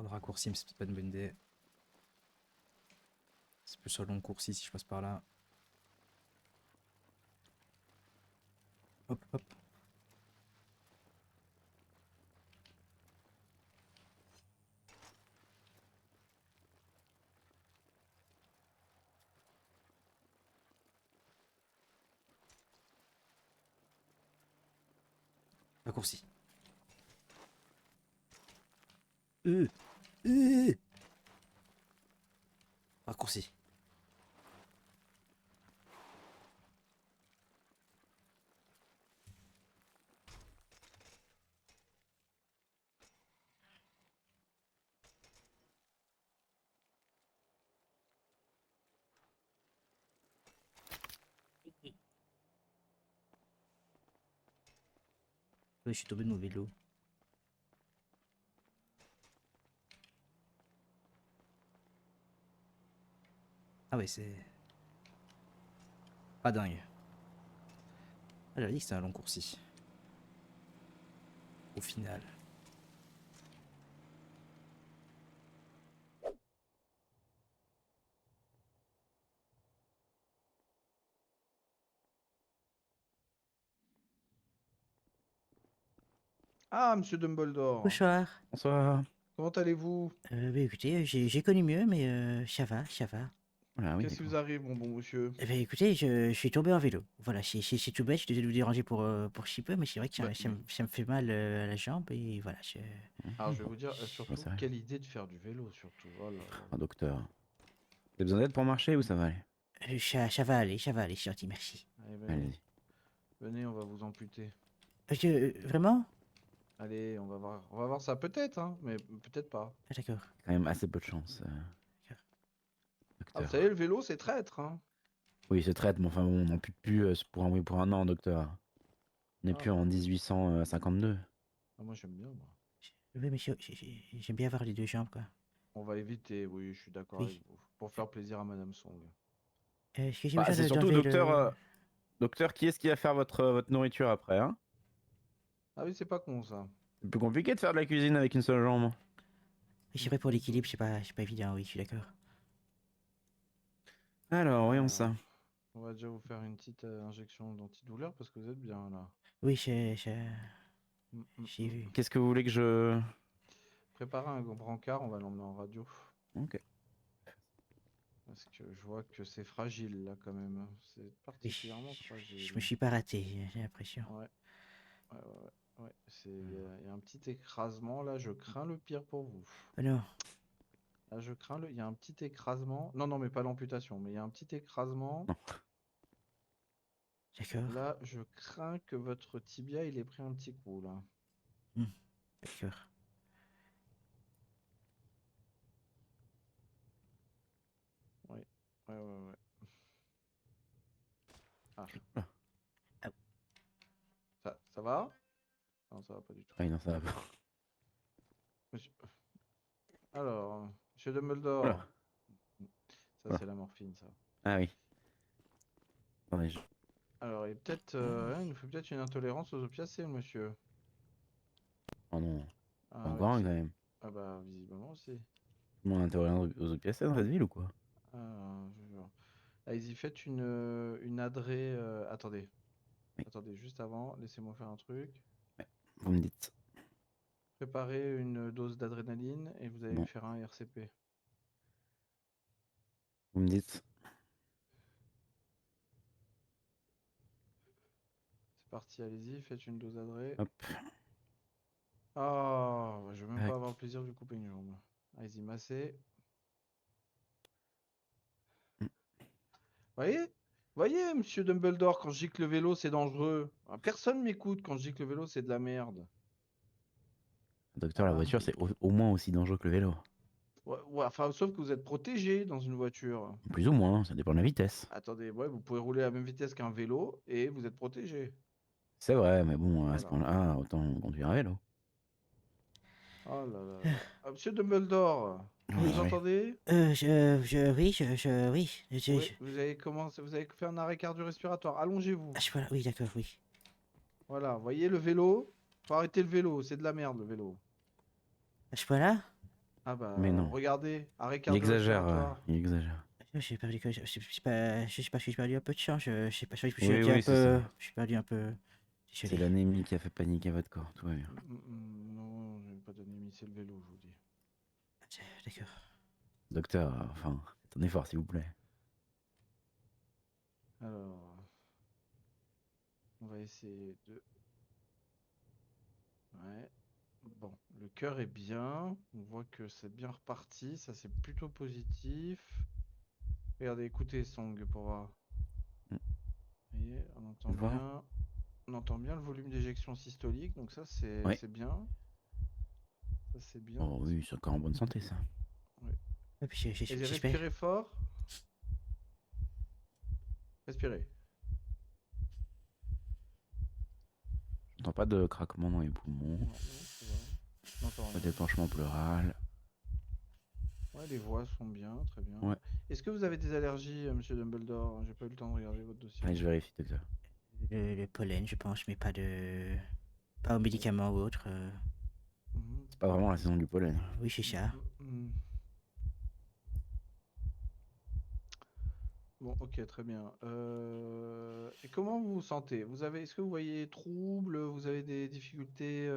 Pas de raccourci, mais c'est peut-être pas une bonne idée. C'est plus un long raccourci si je passe par là. Hop, hop. Raccourci. Euh, euh. Raccourci. Ouais, je suis tombé de mon vélo. Ah ouais, c'est... Pas dingue. Ah, j'avais dit que c'était un long raccourci. Au final. Ah, monsieur Dumbledore, Bonsoir. Bonsoir. comment allez-vous? Bah écoutez, j'ai connu mieux, mais ça va, ça va. Ah oui, Qu'est-ce qui d'accord. vous arrive, mon bon monsieur? Eh ben écoutez, je suis tombé en vélo. Voilà, c'est tout bête, je suis désolé de vous déranger pour si peu, mais c'est vrai que Bah, ça me fait mal à la jambe et voilà, je... alors, Mhm. je vais vous dire, Ouais, surtout, c'est vrai. quelle idée de faire du vélo, surtout. Oh là là Un là. docteur. Vous avez besoin d'aide pour marcher ou ça va aller? Ça va aller, c'est gentil, merci. Allez, venez, Allez-y. venez, on va vous amputer. Vraiment? Allez, on va voir ça peut-être, hein, mais peut-être pas. Ah, d'accord. Quand même assez peu de chance, D'accord. Ah, vous savez, docteur. le vélo, c'est traître, hein. Oui, c'est traite, mais enfin bon, on n'en peut plus pour un oui pour un an, docteur. On n'est Ah, plus en 1852. moi, j'aime bien, moi. Oui, monsieur, j'aime bien avoir les deux jambes, quoi. On va éviter, oui, je suis d'accord avec Oui. vous. Pour faire plaisir à Madame Song. Est-ce que j'ai Bah, besoin c'est surtout, d'enlever docteur, le... docteur, qui est-ce qui va faire votre nourriture après, hein? Ah oui, c'est pas con, ça. C'est plus compliqué de faire de la cuisine avec une seule jambe. Oui, c'est vrai, pour l'équilibre, c'est pas évident, oui, je suis d'accord. Alors, voyons Alors, ça. on va déjà vous faire une petite injection d'antidouleur parce que vous êtes bien, là. Oui, Mm, mm, j'ai mm. vu. Qu'est-ce que vous voulez que je... Préparez un grand brancard, on va l'emmener en radio. Ok. Parce que je vois que c'est fragile là quand même. C'est Oui, particulièrement je fragile. me suis pas raté, j'ai l'impression. Ouais, ouais. Il y a un petit écrasement là, je crains le pire pour vous. Oh non, Là, je crains il y a un petit écrasement. Non, non, mais pas l'amputation, mais il y a un petit écrasement. Non. d'accord. Là, je crains que votre tibia il ait pris un petit coup là. Hmm, d'accord. Oui, ouais. Ah, Ah, Ah, ça va? Non, ça va pas du tout. oui, non, ça va pas. Monsieur... Alors, Monsieur Dumbledore. Voilà. Ça, Voilà. c'est la morphine, ça. Ah oui. Attendez, Alors, il nous fait peut-être une intolérance aux opiacés, monsieur. Oh non. Ah oui, Encore un quand même. ah bah, visiblement aussi. Tout le monde intervient aux OPSS dans cette ville ou quoi? Ah, je jure. Allez-y, faites une adrée. Attendez, Oui. attendez, juste avant, laissez-moi faire un truc. Ouais. Vous me dites. Préparez une dose d'adrénaline et vous allez lui Bon. faire un RCP. Vous me dites. C'est parti, allez-y, faites une dose d'adré. Hop. Ah, je vais même pas Tac. avoir le plaisir de lui couper une jambe. Allez-y, massez. Mm. Voyez? Voyez, monsieur Dumbledore, quand je dis que le vélo c'est dangereux. Ah, personne m'écoute quand je dis que le vélo c'est de la merde. Docteur, la Voilà. voiture, c'est au moins aussi dangereux que le vélo. Ouais, enfin, sauf que vous êtes protégé dans une voiture. Plus ou moins, ça dépend de la vitesse. Attendez, ouais, vous pouvez rouler à la même vitesse qu'un vélo et vous êtes protégé. C'est vrai, mais bon, à ce Voilà. point-là, autant conduire un vélo. Oh là là là. Ah, monsieur Dumbledore, vous Oui, nous oui. oui. entendez? Oui, Oui, vous avez commencé, vous avez fait un arrêt cardio-respiratoire. Allongez-vous. ah, voilà, oui, d'accord, oui. Voilà, voyez le vélo? Faut arrêter le vélo, c'est de la merde le vélo. À ce point-là? Ah bah, Mais non. regardez, arrêt Il exagère, cardio-respiratoire. il exagère. J'ai perdu quoi? Je sais pas si j'ai perdu un peu de sang. Je sais pas. Je suis Oui, été un oui, c'est ça. peu. Je suis perdu un peu. C'est Désolé. l'anémie qui a fait paniquer votre corps, tout va bien. Non, j'ai pas d'anémie, c'est le vélo, je vous dis. D'accord. Docteur, enfin, faites un effort, s'il vous plaît. Alors, on va essayer de... Ouais. Bon, le cœur est bien. On voit que c'est bien reparti. Ça, c'est plutôt positif. Regardez, écoutez Song pour voir. Mm. Vous voyez, on entend Voir? bien. On entend bien le volume d'éjection systolique. Donc ça, c'est Oui. bien. Ça, c'est bien. Oh oui, c'est encore en bonne santé, ça. Ouais. Et puis Et j'espère. respirez fort. Respirez. J'entends pas de craquement dans les poumons, Non, non, ça va. On n'entend pas rien. d'épanchement pleural. Ouais, les voix sont bien, très bien. Ouais. Est-ce que vous avez des allergies, Monsieur Dumbledore? J'ai pas eu le temps de regarder votre dossier. Allez, je vérifie, docteur. Le pollen, je pense, mais pas de. Pas aux Ouais. médicaments ou autre. Mhm. C'est pas vraiment la saison du pollen. Oui, c'est ça. Mhm. Bon, ok, très bien. Et comment vous vous sentez? Est-ce que vous voyez trouble? Vous avez des difficultés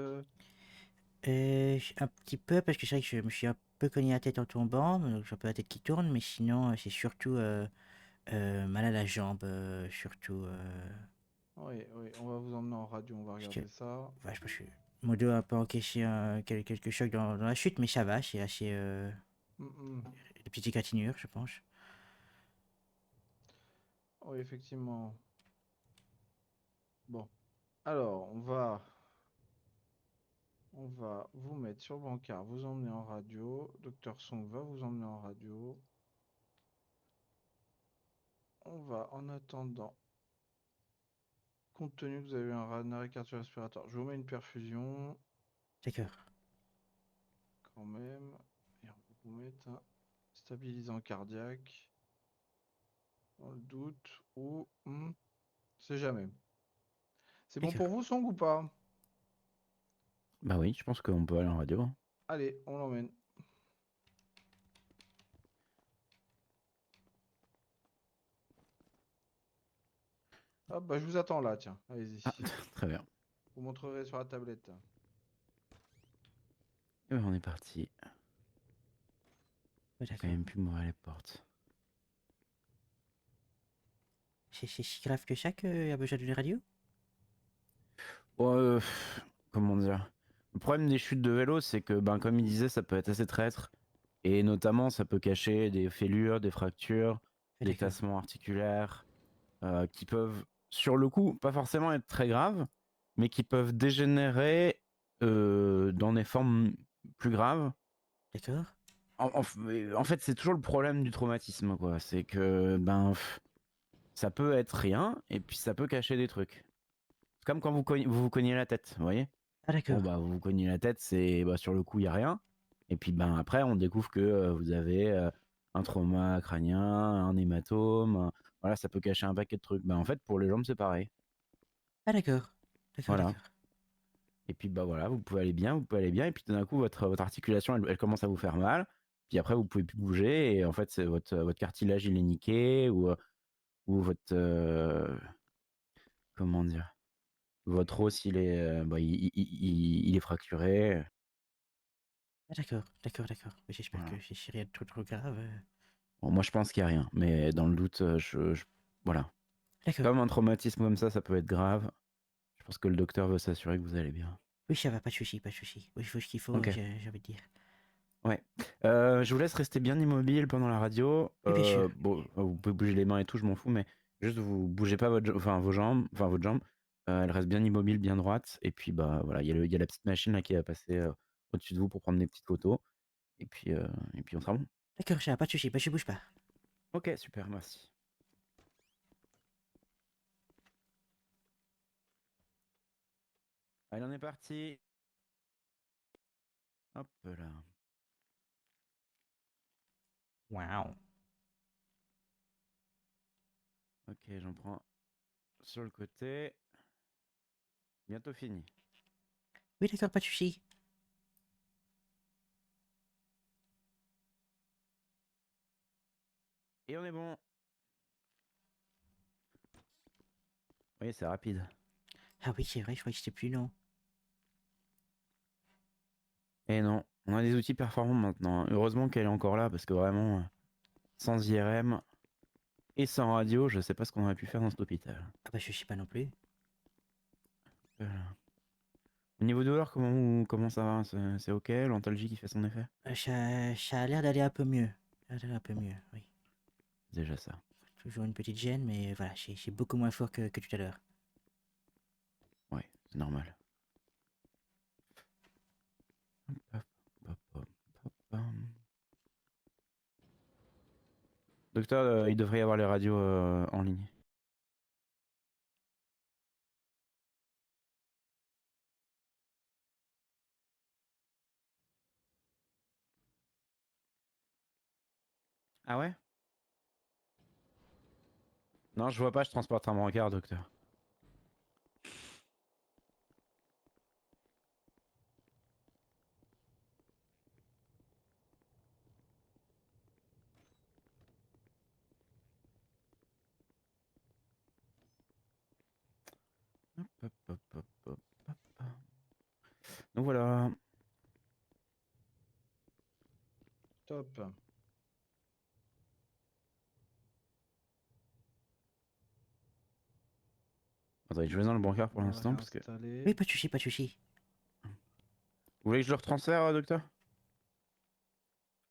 Un petit peu, parce que c'est vrai que je me suis un peu cogné la tête en tombant, donc j'ai un peu la tête qui tourne, mais sinon, c'est surtout mal à la jambe, surtout. Oui, oui, on va vous emmener en radio, on va Parce que, regarder ça. ouais, je pense que mon dos a un peu encaissé quelques chocs dans la chute, mais ça va, c'est assez. Mhm. Des petites égratignures, je pense. Oui, effectivement. Bon, alors, on va vous mettre sur le brancard, vous emmener en radio. Docteur Song va vous emmener en radio. On va, en attendant, compte tenu que vous avez un arrêt cardio-respiratoire, je vous mets une perfusion D'accord. quand même. Et on va vous mettre un stabilisant cardiaque. Dans le doute, ou c'est jamais. C'est bon pour D'accord. vous, Song, ou pas? Bah oui, je pense qu'on peut aller en radio. Allez, on l'emmène. Hop, bah je vous attends là, tiens. Allez-y. Ah, très bien. Vous montrerez sur la tablette. Et ben, on est parti. Ouais, J'ai quand d'accord. même pu m'ouvrir les portes. C'est si grave que ça qu'il y a besoin d'une radio? Bon, comment dire? Le problème des chutes de vélo, c'est que, ben, comme il disait, ça peut être assez traître. Et notamment, ça peut cacher des fêlures, des fractures, Ah, des d'accord. tassements articulaires, qui peuvent, sur le coup, pas forcément être très graves, mais qui peuvent dégénérer dans des formes plus graves. D'accord. En fait, c'est toujours le problème du traumatisme, quoi. C'est que, ben, ça peut être rien, et puis ça peut cacher des trucs. C'est comme quand vous vous cognez la tête, vous voyez? Ah, Bon, d'accord. bah, vous vous cognez la tête, c'est, bah, sur le coup, il y a rien. Et puis, ben, après, on découvre que vous avez un trauma crânien, un hématome. Voilà, ça peut cacher un paquet de trucs. Ben, en fait, pour les jambes, c'est pareil. Ah, d'accord. D'accord, Voilà. d'accord. Et puis, bah, voilà, vous pouvez aller bien, vous pouvez aller bien. Et puis, tout d'un coup, votre articulation, elle commence à vous faire mal. Puis après, vous pouvez plus bouger. Et en fait, c'est votre cartilage, il est niqué. Ou votre. Comment dire? Votre os, il est, bah, il est fracturé. Ah, d'accord. D'accord, d'accord. Mais j'espère que Voilà. c'est rien de trop grave. Bon, moi, je pense qu'il n'y a rien. Mais dans le doute, voilà. D'accord. Comme un traumatisme comme ça peut être grave. Je pense que le docteur veut s'assurer que vous allez bien. Oui, ça va, pas de soucis, pas de soucis. Oui, il faut ce qu'il faut, Ok. j'ai envie de dire. Ouais. Je vous laisse rester bien immobile pendant la radio. Oui, bien sûr. Bon, vous pouvez bouger les mains et tout, je m'en fous, mais juste vous bougez pas vos jambes, enfin votre jambe. Elle reste bien immobile, bien droite. Et puis bah voilà, il y a la petite machine là qui va passer au-dessus de vous pour prendre des petites photos. Et puis on sera bon. D'accord, ça va, pas de soucis. Bah, je bouge pas. Ok, super, merci. Allez, on est parti. Hop là. Waouh. Ok, j'en prends sur le côté. Bientôt fini. Oui, d'accord, pas de soucis. Et on est bon. Oui, c'est rapide. Ah oui, c'est vrai, je crois que c'était plus long. Et non, on a des outils performants maintenant, hein. Heureusement qu'elle est encore là, parce que vraiment, sans IRM et sans radio, je sais pas ce qu'on aurait pu faire dans cet hôpital. Ah bah je sais pas non plus. Voilà. Au niveau douleur, comment ça va? C'est ok? L'antalgie qui fait son effet? Ça a l'air d'aller un peu mieux. Ça a l'air un peu mieux, oui. C'est déjà ça. Toujours une petite gêne, mais voilà, c'est beaucoup moins fort que tout à l'heure. Ouais, c'est normal. Hop, hop, hop, hop, hop, hop. Docteur, il devrait y avoir les radios en ligne. Ah ouais? Non, je vois pas, je transporte un brancard, docteur. Hop, hop, hop, hop, hop, hop, hop. Donc voilà. Top. Attendez, je vais dans le brancard pour On va le l'instant parce que. réinstaller. Oui, pas de souci, pas de souci. Vous voulez que je le retransfère, docteur?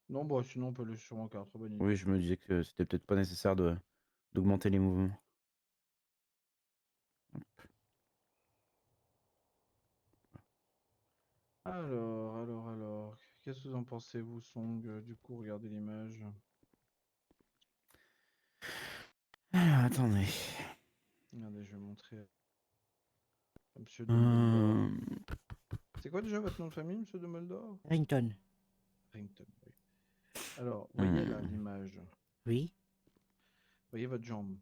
Non, bah sinon on peut le sur mon carte. Très bonne Oui, idée. je me disais que c'était peut-être pas nécessaire d'augmenter les mouvements. Alors. Qu'est-ce que vous en pensez, vous, Song? Du coup, regardez l'image. Alors, attendez. Regardez, je vais montrer à Monsieur Dumbledore. Euh, C'est quoi déjà votre nom de famille, Monsieur Dumbledore? Rington. Rington, oui. Alors, voyez là l'image. Oui, Voyez votre jambe.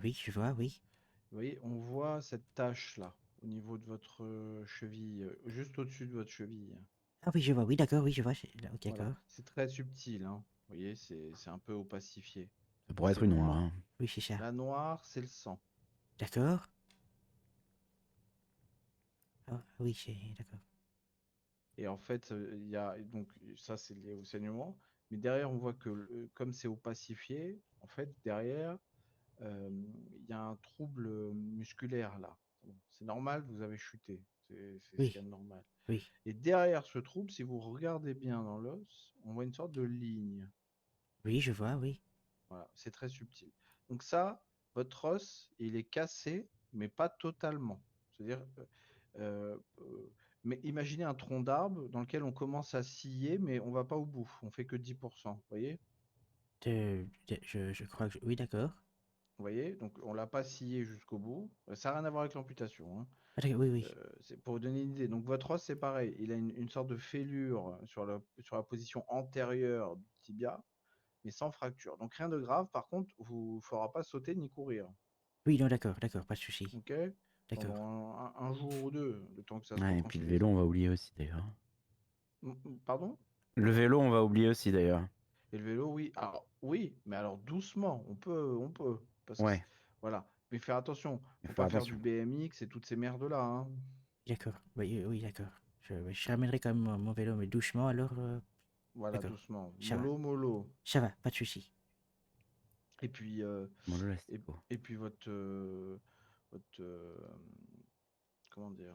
oui, je vois, oui. Vous voyez, on voit cette tache là, au niveau de votre cheville, juste au-dessus de votre cheville. Ah oui, je vois, oui, d'accord, oui, je vois. Là, ok, Voilà. d'accord. C'est très subtil, hein. Vous voyez, c'est un peu opacifié. Ça Et pourrait être c'est une ombre, noir. hein. Oui, c'est ça. La noire, c'est le sang. D'accord. Ah, oui, c'est d'accord. Et en fait, il y a donc ça, c'est lié au saignement. Mais derrière, on voit que comme c'est opacifié, en fait, derrière, euh, il y a un trouble musculaire là. Bon, c'est normal, vous avez chuté. C'est ce qu'il y Oui, a de normal. oui, Et derrière ce trouble, si vous regardez bien dans l'os, on voit une sorte de ligne. oui, je vois, oui. Voilà, c'est très subtil. Donc ça, votre os, il est cassé, mais pas totalement. C'est-à-dire, mais imaginez un tronc d'arbre dans lequel on commence à scier, mais on va pas au bout. On fait que 10%. Vous voyez? Je crois que... Oui, d'accord. Vous voyez? Donc on l'a pas scié jusqu'au bout. Ça n'a rien à voir avec l'amputation, hein. Ah, d'accord, oui, oui. C'est pour vous donner une idée. Donc votre os, c'est pareil. Il a une sorte de fêlure sur la position antérieure du tibia, mais sans fracture. Donc rien de grave. Par contre, vous ne fera pas sauter ni courir. Oui, non, d'accord, d'accord, pas de souci. Ok? D'accord. Pendant un jour ou deux, le temps que ça se Ouais, et puis le reconstruise. vélo, on va oublier aussi d'ailleurs. Pardon? Le vélo, on va oublier aussi d'ailleurs. Et le vélo, oui. Alors, oui, mais alors doucement, on peut. Parce que, Ouais, voilà. Mais faire attention, il faut faut faire pas faire attention. du BMX et toutes ces merdes-là, hein. D'accord. Oui, oui, d'accord. Je ramènerai quand même mon vélo, mais doucement, alors... Voilà, D'accord. doucement. Ça va. Mollo, mollo. Ça va, pas de souci. Et puis, Bon, le et, lastico. et puis votre, comment dire,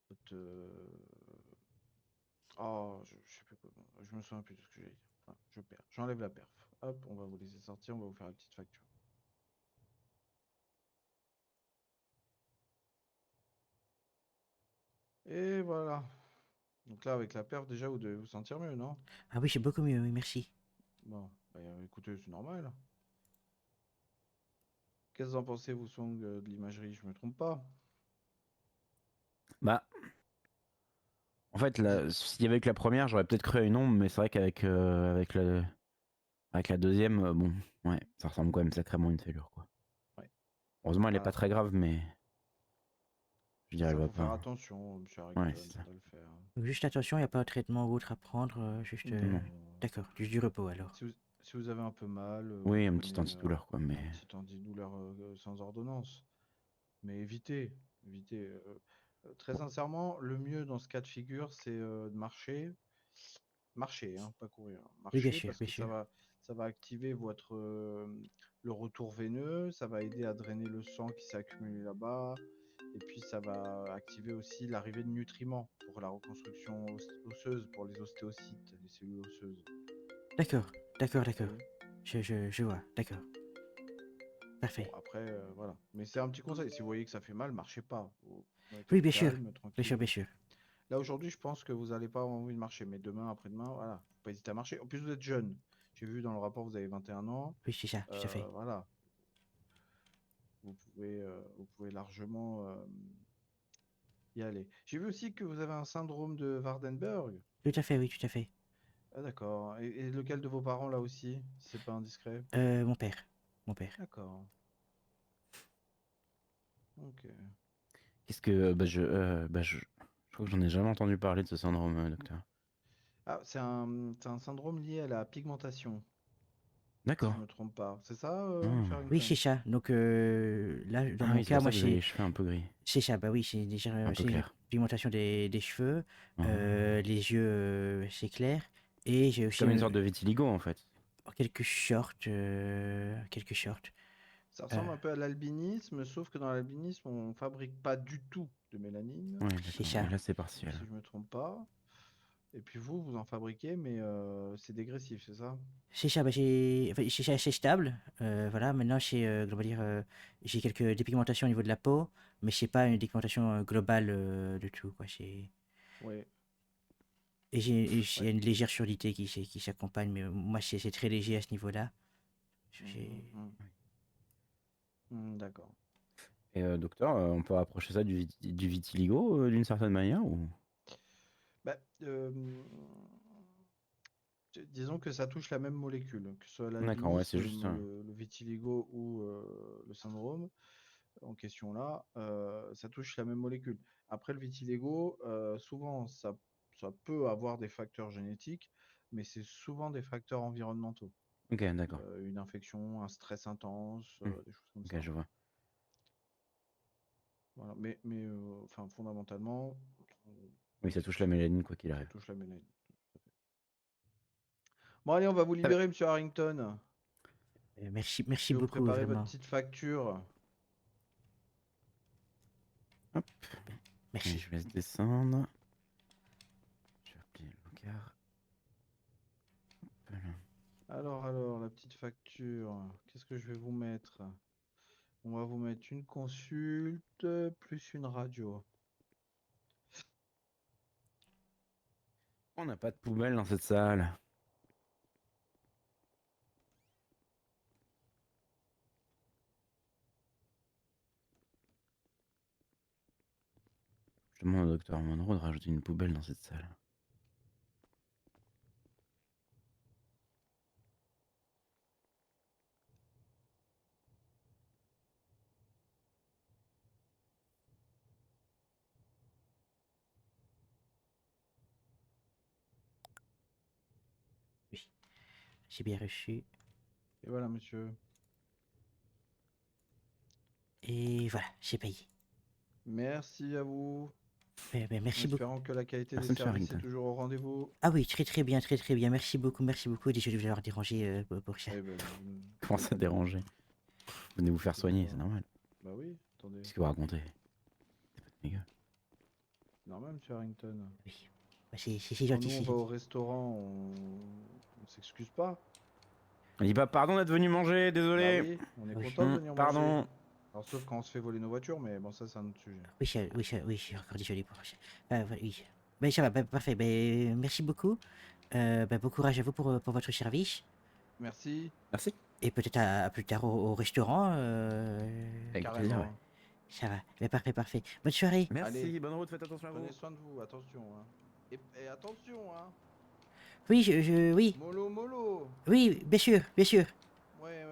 votre, oh, je sais plus quoi, je me souviens plus de ce que j'ai dit. Voilà, je perds. J'enlève la perf. Hop, on va vous laisser sortir, on va vous faire la petite facture. Et voilà. Donc là, avec la perf, déjà, vous devez vous sentir mieux, non? Ah oui, c'est beaucoup mieux, oui, merci. Bon, bah, écoutez, c'est normal. Qu'est-ce que vous en pensez, vous, Song, de l'imagerie? Je me trompe pas? Bah, en fait, là, s'il y avait que la première, j'aurais peut-être cru à une ombre, mais c'est vrai qu'avec avec la deuxième, bon, ouais, ça ressemble quand même sacrément à une fêlure, quoi. Ouais. Heureusement, elle est pas Voilà. très grave, mais je C'est dirais, elle ça, va faut faire pas. attention, monsieur Ouais, Harrington, c'est ça ça. doit le faire. Donc, juste attention, il n'y a pas de traitement ou autre à prendre, juste... Non. D'accord, juste du repos, alors. Si vous, Si vous avez un peu mal, Oui, un petit prenez antidouleur, quoi, mais... un petit antidouleur sans ordonnance. Mais évitez. Très sincèrement, le mieux dans ce cas de figure, c'est de marcher. Marcher, hein, pas courir. Oui, bien Marcher sûr, parce bien que sûr. ça va activer le retour veineux, ça va aider à drainer le sang qui s'est accumulé là-bas, et puis ça va activer aussi l'arrivée de nutriments pour la reconstruction osseuse, pour les ostéocytes, les cellules osseuses. D'accord, d'accord, Vous d'accord. voyez. Je vois, d'accord. Bon, Parfait. après, voilà. Mais c'est un petit conseil. Si vous voyez que ça fait mal, marchez pas. Faut être Oui, au bien sûr. calme, Bien sûr, tranquille. bien sûr. Là, aujourd'hui, je pense que vous n'allez pas avoir envie de marcher. Mais demain, après-demain, voilà. Faut pas hésiter à marcher. En plus, vous êtes jeune. J'ai vu dans le rapport, vous avez 21 ans. Oui, c'est ça, tout à fait. Voilà. Vous pouvez largement y aller. J'ai vu aussi que vous avez un syndrome de Waardenburg. Tout à fait, oui, tout à fait. Ah, d'accord. Et lequel de vos parents, là aussi, si c'est pas indiscret? Mon père. Mon père. D'accord. Ok. Qu'est-ce que... je crois que j'en ai jamais entendu parler de ce syndrome, docteur. Ah, c'est un syndrome lié à la pigmentation, si D'accord. je me trompe pas. C'est ça, Oui, Sherrington? c'est ça. Donc là, dans Ah mon oui, c'est cas, pour ça moi, que vous avez les cheveux un peu gris, c'est ça. Bah oui, c'est déjà un peu c'est une clairs. pigmentation des cheveux, Ah. les yeux, c'est clair, et j'ai C'est aussi comme une sorte de vitiligo, en fait. quelques shorts, quelques shorts. Ça Euh, ressemble un peu à l'albinisme, sauf que dans l'albinisme, on fabrique pas du tout de mélanine, Oui, c'est d'accord. ça. Et là, c'est partiel. si je me trompe pas. Et puis vous en fabriquez, mais c'est dégressif, c'est ça? C'est ça, bah enfin, c'est assez stable. Voilà, maintenant, on va dire, j'ai quelques dépigmentations au niveau de la peau, mais c'est pas une dépigmentation globale de tout, quoi. Oui, Et il y ouais. a une légère surdité qui s'accompagne, mais moi, c'est très léger à ce niveau-là. Mhm, J'ai- mhm. Oui. D'accord. Et docteur, on peut rapprocher ça du vitiligo d'une certaine manière ou... Bah, disons que ça touche la même molécule, que ce soit D'accord, ouais, c'est l'albinisme, juste... le vitiligo ou le syndrome en question là, ça touche la même molécule. Après le vitiligo, souvent ça peut avoir des facteurs génétiques, mais c'est souvent des facteurs environnementaux. Ok, d'accord. Une infection, un stress intense, Hmm. des choses comme Ok, ça. je vois. Voilà. Mais enfin, fondamentalement, Oui, ça touche la mélanine, quoi qu'il ça arrive. touche la mélanine. Tout à fait. Bon, allez, on va vous Très bien. libérer, monsieur Harrington. merci Je vais vous beaucoup, préparer votre vraiment. petite facture. Hop, et Merci. je laisse descendre. Je vais appeler l'encart. Voilà. Alors, la petite facture. Qu'est-ce que je vais vous mettre? On va vous mettre une consulte plus une radio. On n'a pas de poubelle dans cette salle. Je demande au docteur Monroe de rajouter une poubelle dans cette salle. Oui, j'ai bien reçu. Et voilà, monsieur. Et voilà, j'ai payé. Merci à vous. En Merci beaucoup. espérant que la qualité des Merci, monsieur services est Harrington. toujours au rendez-vous. Ah oui, très bien, très bien. Merci beaucoup, merci beaucoup. Désolé de vous avoir dérangé pour ça. Eh ben, Comment vous ça faites pas de mal. déranger? Venez vous faire Inquiétez soigner, pas. c'est normal. Bah oui, attendez. Qu'est-ce que vous racontez? C'est pas de mes gueules. C'est normal, monsieur Harrington. Oui, bah, c'est Quand gentil, nous, on c'est va au gentil. restaurant, on s'excuse pas. On dit pas pardon d'être venu manger, Bah désolé. oui, on est Oui, content de venir manger. Pardon. Alors, sauf quand on se fait voler nos voitures, mais bon, ça, c'est un autre sujet. oui, je suis encore désolé pour ça. Oui. Ben, ça va, parfait. Ben, merci beaucoup. Bon courage à vous pour votre service. Merci, Merci. Et peut-être à plus tard au restaurant. Avec plaisir, ouais. carrément. Ça va. Ben, parfait. Bonne soirée. Allez, Merci, bonne route, faites attention à prenez vous. soin de vous, attention, hein. Et attention, hein. Oui, oui. Mollo, mollo. Oui, bien sûr, bien sûr. Ouais.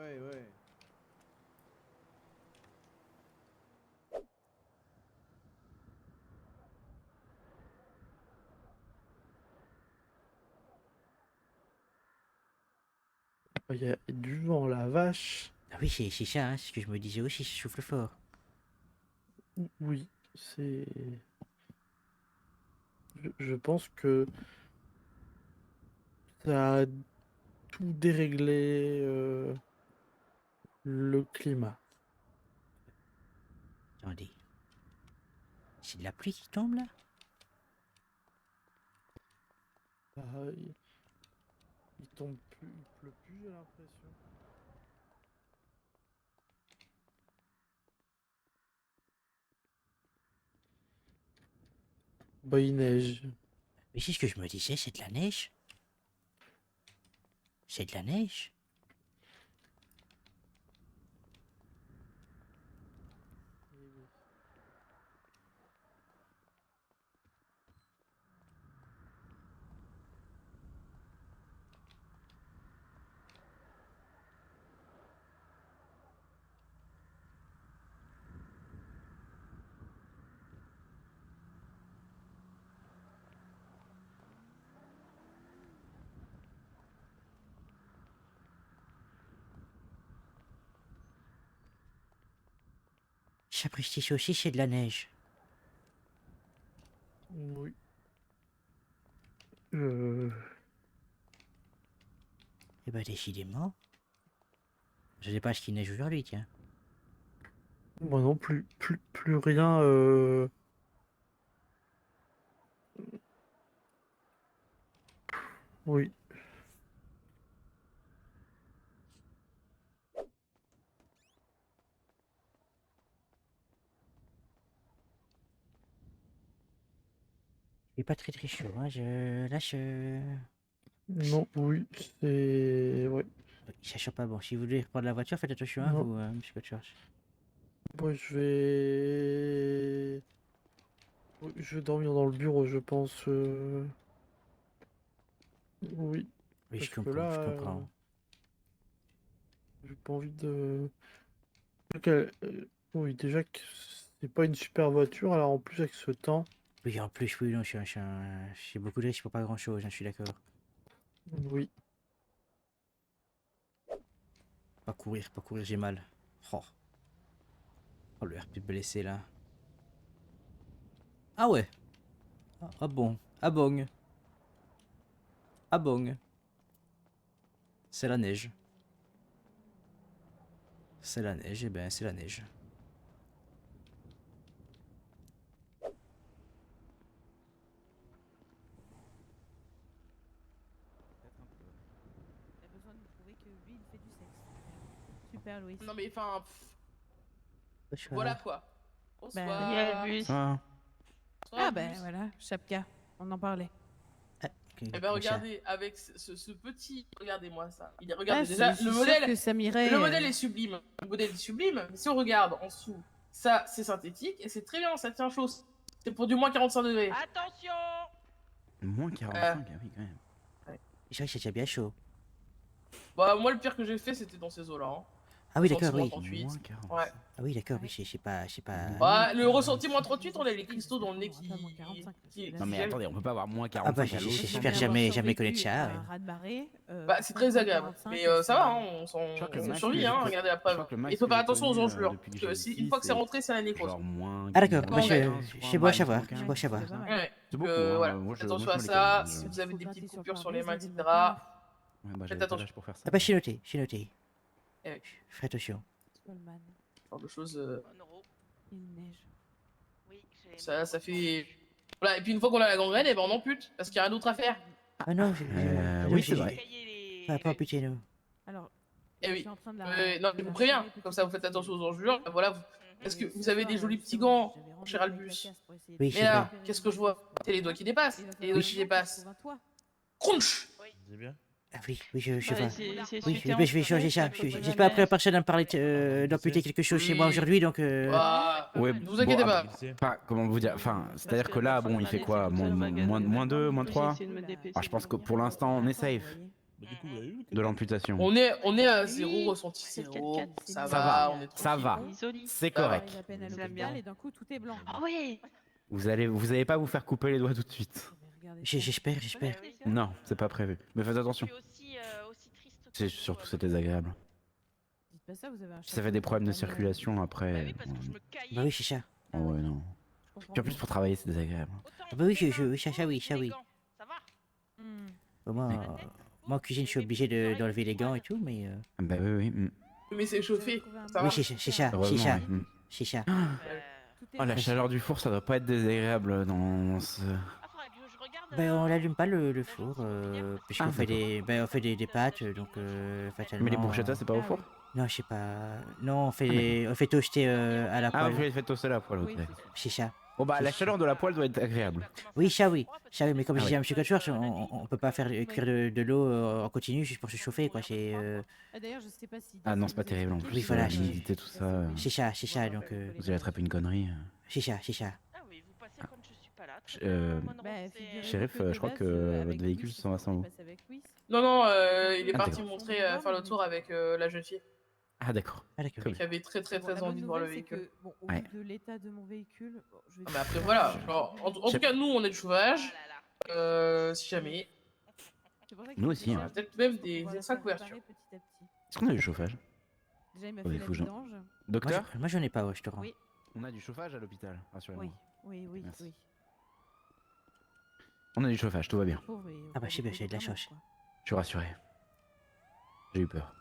Il y a du vent, la vache. Ah oui, c'est ça, hein, c'est ce que je me disais aussi, ça souffle fort. Oui, c'est... Je pense que ça a tout déréglé le climat. Attendez. C'est de la pluie qui tombe là? Ah, il tombe plus, il pleut plus, j'ai l'impression. Bah, il neige. Mais c'est ce que je me disais, c'est de la neige. C'est de la neige. Sapristi aussi, c'est de la neige. Oui. Eh ben décidément. Je sais pas ce qu'il neige aujourd'hui, tiens. Moi non plus, plus rien. Oui. Il est pas très chaud, hein. Là, Non, oui, c'est... Ouais. ça sent pas bon. Si vous voulez reprendre la voiture, faites attention, hein, Non. vous, monsieur Coach. Moi, je vais dormir dans le bureau, je pense. Oui. Oui, Parce je que comprends, là, je comprends. j'ai pas envie de... Oui, déjà que c'est pas une super voiture, alors en plus avec ce temps, Oui, en plus, oui, non, j'ai beaucoup de risques pour pas grand chose, hein, je suis d'accord. oui. Pas courir, j'ai mal. Oh. Oh, le RP blessé là. Ah ouais. Ah bon. Ah bong. Ah bong. C'est la neige. C'est la neige, et ben c'est la neige. Il a besoin de nous prouver que lui, il fait du sexe. Super, Louis. Non mais enfin, Bonsoir. voilà quoi. Bonsoir. Bah, Ah, Bonsoir, Ah ben Gus. voilà, Chapka, on en parlait. Eh ben regardez, avec ce petit, regardez-moi ça. Regardez Ah, déjà, je suis le sûre modèle, que ça m'irait, le modèle est sublime. Le modèle est sublime, mais si on regarde en dessous, ça c'est synthétique et c'est très bien, ça tient chaud. C'est pour du moins 45 degrés. Attention! moins 45, ah oui, quand même. C'est vrai que c'est déjà bien chaud. Bah moi le pire que j'ai fait c'était dans ces eaux-là. Hein. Ah oui, d'accord, Ressenti oui. moins 38. Moins 45. Ouais. Ah oui, d'accord, oui, c'est pas... Bah, le ressenti moins 38, on a les cristaux dans le nez qui... Non mais attendez, on peut pas avoir moins Ah bah 45 à l'eau. j'espère jamais connaître ça. Bah c'est très agréable. Mais ça va, hein, on survit, hein, regardez la preuve. Il faut faire attention aux engelures. Parce que si, une fois que c'est rentré, c'est la nécrose. Genre moins. Ah d'accord, bah, c'est bon à savoir, c'est bon à savoir. Ouais. C'est beaucoup, Voilà. moi, Faites attention moi, à je me les ça, connais, si je- vous avez des petites coupures sur les mains, etc. Ouais, bah, Faites j'avais pas attention. l'âge pour faire ça. Ah bah c'est noté, c'est noté. Eh oui. Fais attention. Ce genre de choses, En euros. Il neige. Oui, j'ai. ça fait... Voilà, et puis une fois qu'on a la gangrène, eh ben on ampute, parce qu'il y a rien d'autre à faire. Ah non, oui, c'est vrai. Cahier les. Pas putain, nous. Alors, Eh je oui. suis en train de Non, je vous préviens, comme ça vous faites attention aux engelures. Voilà, est-ce que vous avez des jolis petits gants, cher Albus? Oui, Mais c'est là, vrai. qu'est-ce que je vois? C'est les doigts qui dépassent. Et les doigts qui dépassent. Crunch! C'est bien. Ah oui, je Ouais, vois. c'est Oui, super, mais je vais changer ça. J'ai pas appris à personne à me parler d'amputer quelque chose chez moi aujourd'hui, donc... Bah, Ouais, ne vous inquiétez bon, pas. Enfin, comment vous dire, enfin, c'est-à-dire que là, bon, il fait quoi, moins 2, moins 3. Ah, je pense que pour l'instant, on est safe Bah, du coup, vous avez eu de l'amputation. On est à zéro Oui, ressenti c'est le zéro. 4-4, Ça c'est va, bon. on est Ça va, Joli. c'est Ça va. correct. à peine à J'aime bien. l'hôpital et d'un coup tout est blanc. Ah ouais! Vous allez pas vous faire couper les doigts tout de suite. Mais regardez ça. J'espère. Ouais, oui, c'est vrai. Non, c'est pas prévu. Mais faites Je attention. suis aussi triste C'est surtout c'est désagréable. Dites pas ça, vous avez un Ça fait des problèmes de circulation après. Bah oui, Chicha. Oh ouais, non. Puis en plus, pour travailler, c'est désagréable. Ah bah oui, Chacha, oui, ça oui. Ça va Bah, moi, en cuisine, je suis obligé d'enlever les gants et tout, mais... Ah bah oui, oui. Mais c'est chauffé, ça va. Oui, Chicha, Heureusement, Chicha, ouais. Chicha. Oh, la chaleur du four, ça doit pas être désagréable dans ce... Ben, on l'allume pas le four, puisqu'on Ah, fait d'accord. on fait des pâtes, donc fatalement... Mais les bruschettas, c'est pas au four? Non, je sais pas... Non, on fait toaster à la Ah, poêle. vous les faites toaster à la poêle, ok. Chicha. Bon bah, la chaleur de la poêle doit être agréable. Oui, oui. Mais comme Ah je oui. disais à M. Coachworth, on peut pas faire cuire de l'eau en continu juste pour se chauffer, quoi. C'est... D'ailleurs, je sais pas si. Ah non, c'est pas terrible en plus. Oui, voilà, l'humidité, tout ça. Chicha, donc... Vous allez attraper une connerie. Chicha. Ah oui, vous passez quand je suis pas là. Ch- Très bien, bonne Bah, route, figurez-vous Shérif, que de je crois base, que avec votre véhicule Wiss, s'en va sans vous. il passe avec Wiss. Non, non, il est Ah, parti d'accord. montrer, faire le tour avec la jeune fille. Ah d'accord. Ah, d'accord. Très Qui avait très Bon, la bonne envie de voir le nouvelle, c'est véhicule. que, bon, au Ouais. vu de l'état de mon véhicule, bon, je vais Ah, mais après faire- voilà, genre, en tout cas nous on a du chauffage, si jamais. C'est pour ça que Nous je aussi, vais hein. déjà Peut-être même pouvoir des la extra faire couvertures. réparer petit à petit. Est-ce qu'on a du chauffage? Déjà, il m'a Oui, fait il la faut que j'en- vidange. Docteur? Moi, j'en ai pas au restaurant. Oui. On a du chauffage à l'hôpital, rassurez-moi. Oui. Merci. On a du chauffage, tout va bien. Pauvre et- Ah bah, pauvre c'est bien, et j'ai de la vraiment, chance. quoi. Je suis rassuré. J'ai eu peur.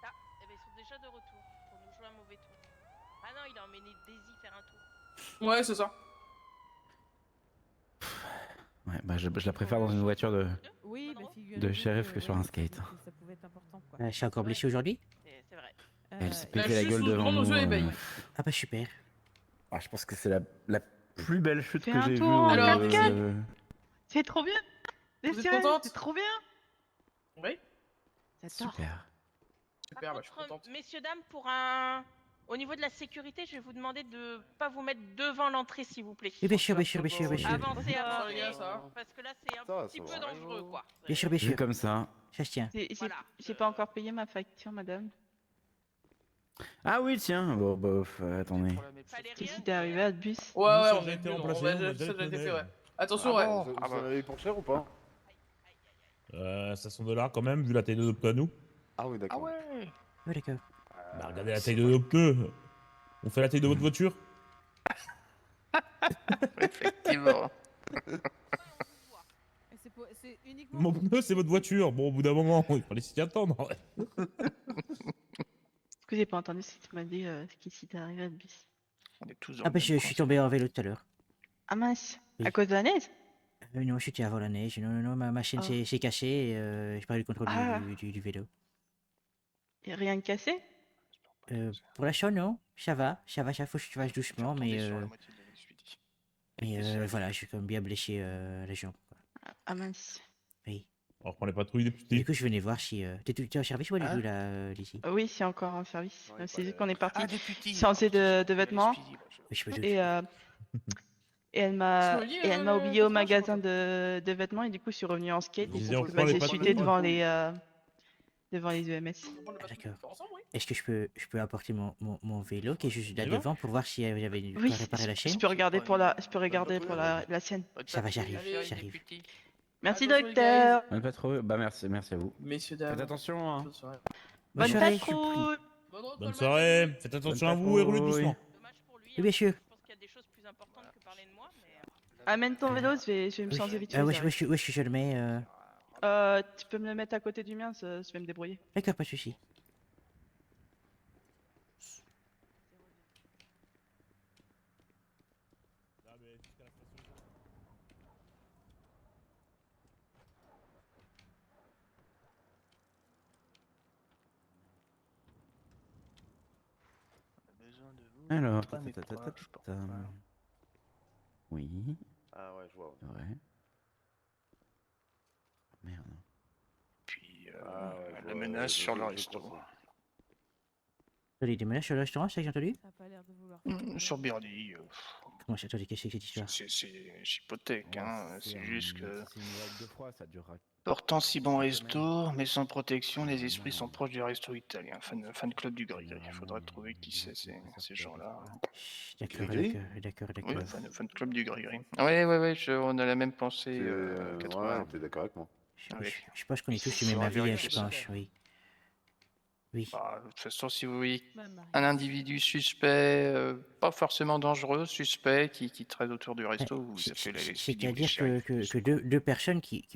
Ah, eh ben, ils sont déjà de retour pour nous jouer un mauvais tour. Ah non, il a emmené Daisy faire un tour. Ouais, c'est ça. Ouais, bah je la préfère dans une voiture de... Oui, bah, de figurez-vous shérif que sur ouais, un skate. ça pouvait être important, quoi. Je suis encore blessé aujourd'hui? C'est vrai. Elle s'est Bah, pété la juste gueule sous- devant devant nos nous. yeux ébahis. Ah bah, super. Ah, je pense que c'est la plus belle chute Fais que un j'ai vue. tour en Alors, 4x4. C'est trop bien. Vous êtes Desiree, contente? c'est trop bien. Oui. J'adore. Super. Super, Par bah je suis contre, contente. messieurs, dames, pour un... Au niveau de la sécurité, je vais vous demander de pas vous mettre devant l'entrée, s'il vous plaît. Oui, bien sûr. Avancez, Ça va, les gars, avancez. ça va. Parce que là, c'est un petit peu dangereux, quoi. Bien sûr. Vu comme ça. Ça se tient. Voilà. J'ai pas encore payé ma facture, madame. Ah oui, tiens. Bon, bah, attendez. Fallait Qu'est-ce rien qui t'est arrivé à Bus? Ouais, ça a on déjà a été vu, remplacé, on va on a ça déjà a déjà été été fait, ouais. né. Attention, ouais. Vous en avez eu pour cher ou pas? 500 $ quand même, vu la taille de nos pneus à nous. Ah oui, d'accord. Ouais, d'accord. Bah, regardez la taille de nos pneus. On fait la taille de votre voiture. Effectivement. Et c'est uniquement. Mon pneu, c'est votre voiture. Bon, au bout d'un moment, il fallait s'y attendre. Est-ce que j'ai pas entendu ce que tu m'as dit, ce qui s'était arrivé à Bus? Ah bah, je suis tombé en vélo tout à l'heure. Ah mince, Oui. à cause de la neige? Non, je suis avant la neige. Non, ma chaîne Oh. s'est cachée et j'ai perdu le contrôle Ah. du vélo. Y a rien de cassé? Pour l'instant, non. Ça va, faut que je fasse doucement, mais voilà, je suis quand même bien blessé la jambe, quoi. Ah mince. Oui. On reprend les patrouilles Du députés. coup, je venais voir si... T'es en service ou du coup, là, Lizzie? Oui, c'est encore en service. Ouais, C'est juste pas- qu'on est parti député. changer de vêtements Oui, je peux et elle m'a Soyez, oublié au franche, magasin de vêtements et du coup je suis revenu en skate Vous et disiez du on coup, reprend les j'ai patrouilles, chuté moi. devant les EMS. D'accord. Est-ce que je peux apporter mon vélo qui est juste là Tu vas devant pour voir si j'avais dû Oui, réparer la chaîne? je peux regarder pour la scène. Ça va, j'arrive. Merci Attention, les docteur. Pas trop. Bah merci à vous. Messieurs, dames. Faites attention, hein. Bonne soirée. Bonne soirée. patrouille. Bonne soirée. Faites attention à vous et roulez patrouille. doucement. Dommage pour lui. Oui, bien sûr. Je pense qu'il y a des choses plus importantes que parler de moi, mais... Amène ton vélo, je vais me Oui. changer vite fait. Oui, j'arrive. je le mets. Tu peux me le mettre à côté du mien, je vais me débrouiller. D'accord, pas de souci. Alors, Pas mes ta. proches, pour Oui, Ah ouais, je vois. c'est vrai. Merde. Puis Ah ouais, je la vois, menace je sur le vois, je resto. crois Attendez, des menaces sur le restaurant, c'est ça que j'ai entendu? Ça a pas l'air de vouloir. Sur Birdie, Comment ça? Attendez, qu'est-ce que c'est que cette histoire? c'est hypothèque, hein. C'est juste que C'est une vague de froid, ça durera. pourtant si bon resto, mais sans protection, les esprits sont proches du resto italien. Fan club du Gris. Il faudrait trouver qui c'est ces gens-là. Chut, D'accord, Gris-gris d'accord. Oui, fan club du Gris. Ouais, on a la même pensée. Ouais, 80. t'es d'accord avec moi. Je pense qu'on est tous du Faudra même avis, vérifier je ça. pense, oui. Oui. Bah, de toute façon, si vous voyez Bah, Marie. un individu suspect, pas forcément dangereux, suspect, qui traîne autour du resto, vous appelez les speedy ou les C'est-à-dire shérifs. que deux personnes qui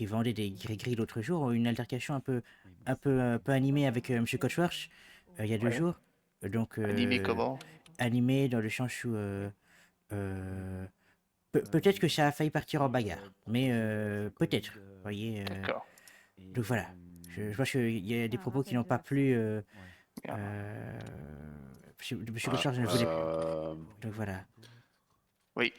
vendaient des gris-gris l'autre jour ont eu une altercation un peu animée avec Monsieur Coachworth il y a 2 Ouais. jours. Donc, Animé comment? animé dans le sens où peut-être que ça a failli partir en bagarre, mais peut-être, vous voyez. D'accord. Donc voilà, je pense qu'il y a des Ah, propos qui rappel n'ont de pas la plu. Bien. Monsieur Coachworth ne voulait. Donc voilà. Oui.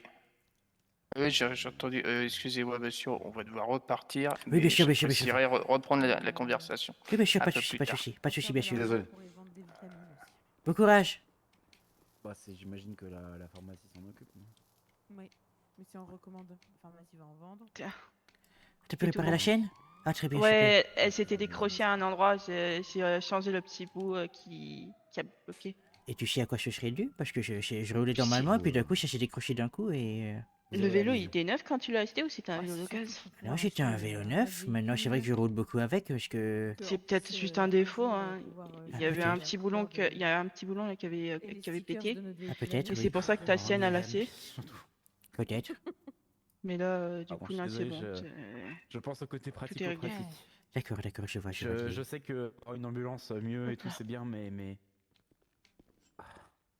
Oui, j'ai entendu. Excusez-moi, monsieur, on va devoir repartir, Oui, bien mais sûr, bien sûr, bien sûr. j'apprécierais reprendre la conversation Oui, bien sûr, un pas de peu souci, plus pas de tard. souci, pas de souci, Faire de messieurs. l'argent Désolé. pour y vendre des vitamines aussi. Bon courage. Bah, j'imagine que la pharmacie s'en occupe. Non Oui. Mais si on recommande, la pharmacie va en vendre. Tiens. T'as pu Et tout réparer bon. la chaîne? Ah, très bien, super. Ouais, elle s'était décrochée à un endroit, j'ai changé le petit bout qui a bloqué. Et tu sais à quoi ce serait dû? Parce que je roulais normalement, et puis d'un coup, ça s'est décroché d'un coup, et... Le vélo, il était neuf quand tu l'as acheté ou c'était un vélo c'est d'occasion? Non, c'était un vélo neuf. Maintenant, c'est vrai que je roule beaucoup avec, parce que... C'est peut-être juste un défaut. Hein. Il y Ah, avait un peut-être. petit boulon il y a un petit boulon là, qui avait pété. Ah, peut-être, Et oui. c'est pour ça que ta sienne a lassé. Peut-être. Mais là, du Pardon, coup, je suis non, c'est désolé, bon. je pense au côté Tout est pratico-pratique. réglé. D'accord, d'accord, je vois, je vois. Je sais que avoir une ambulance mieux et tout, c'est bien, mais... Ah,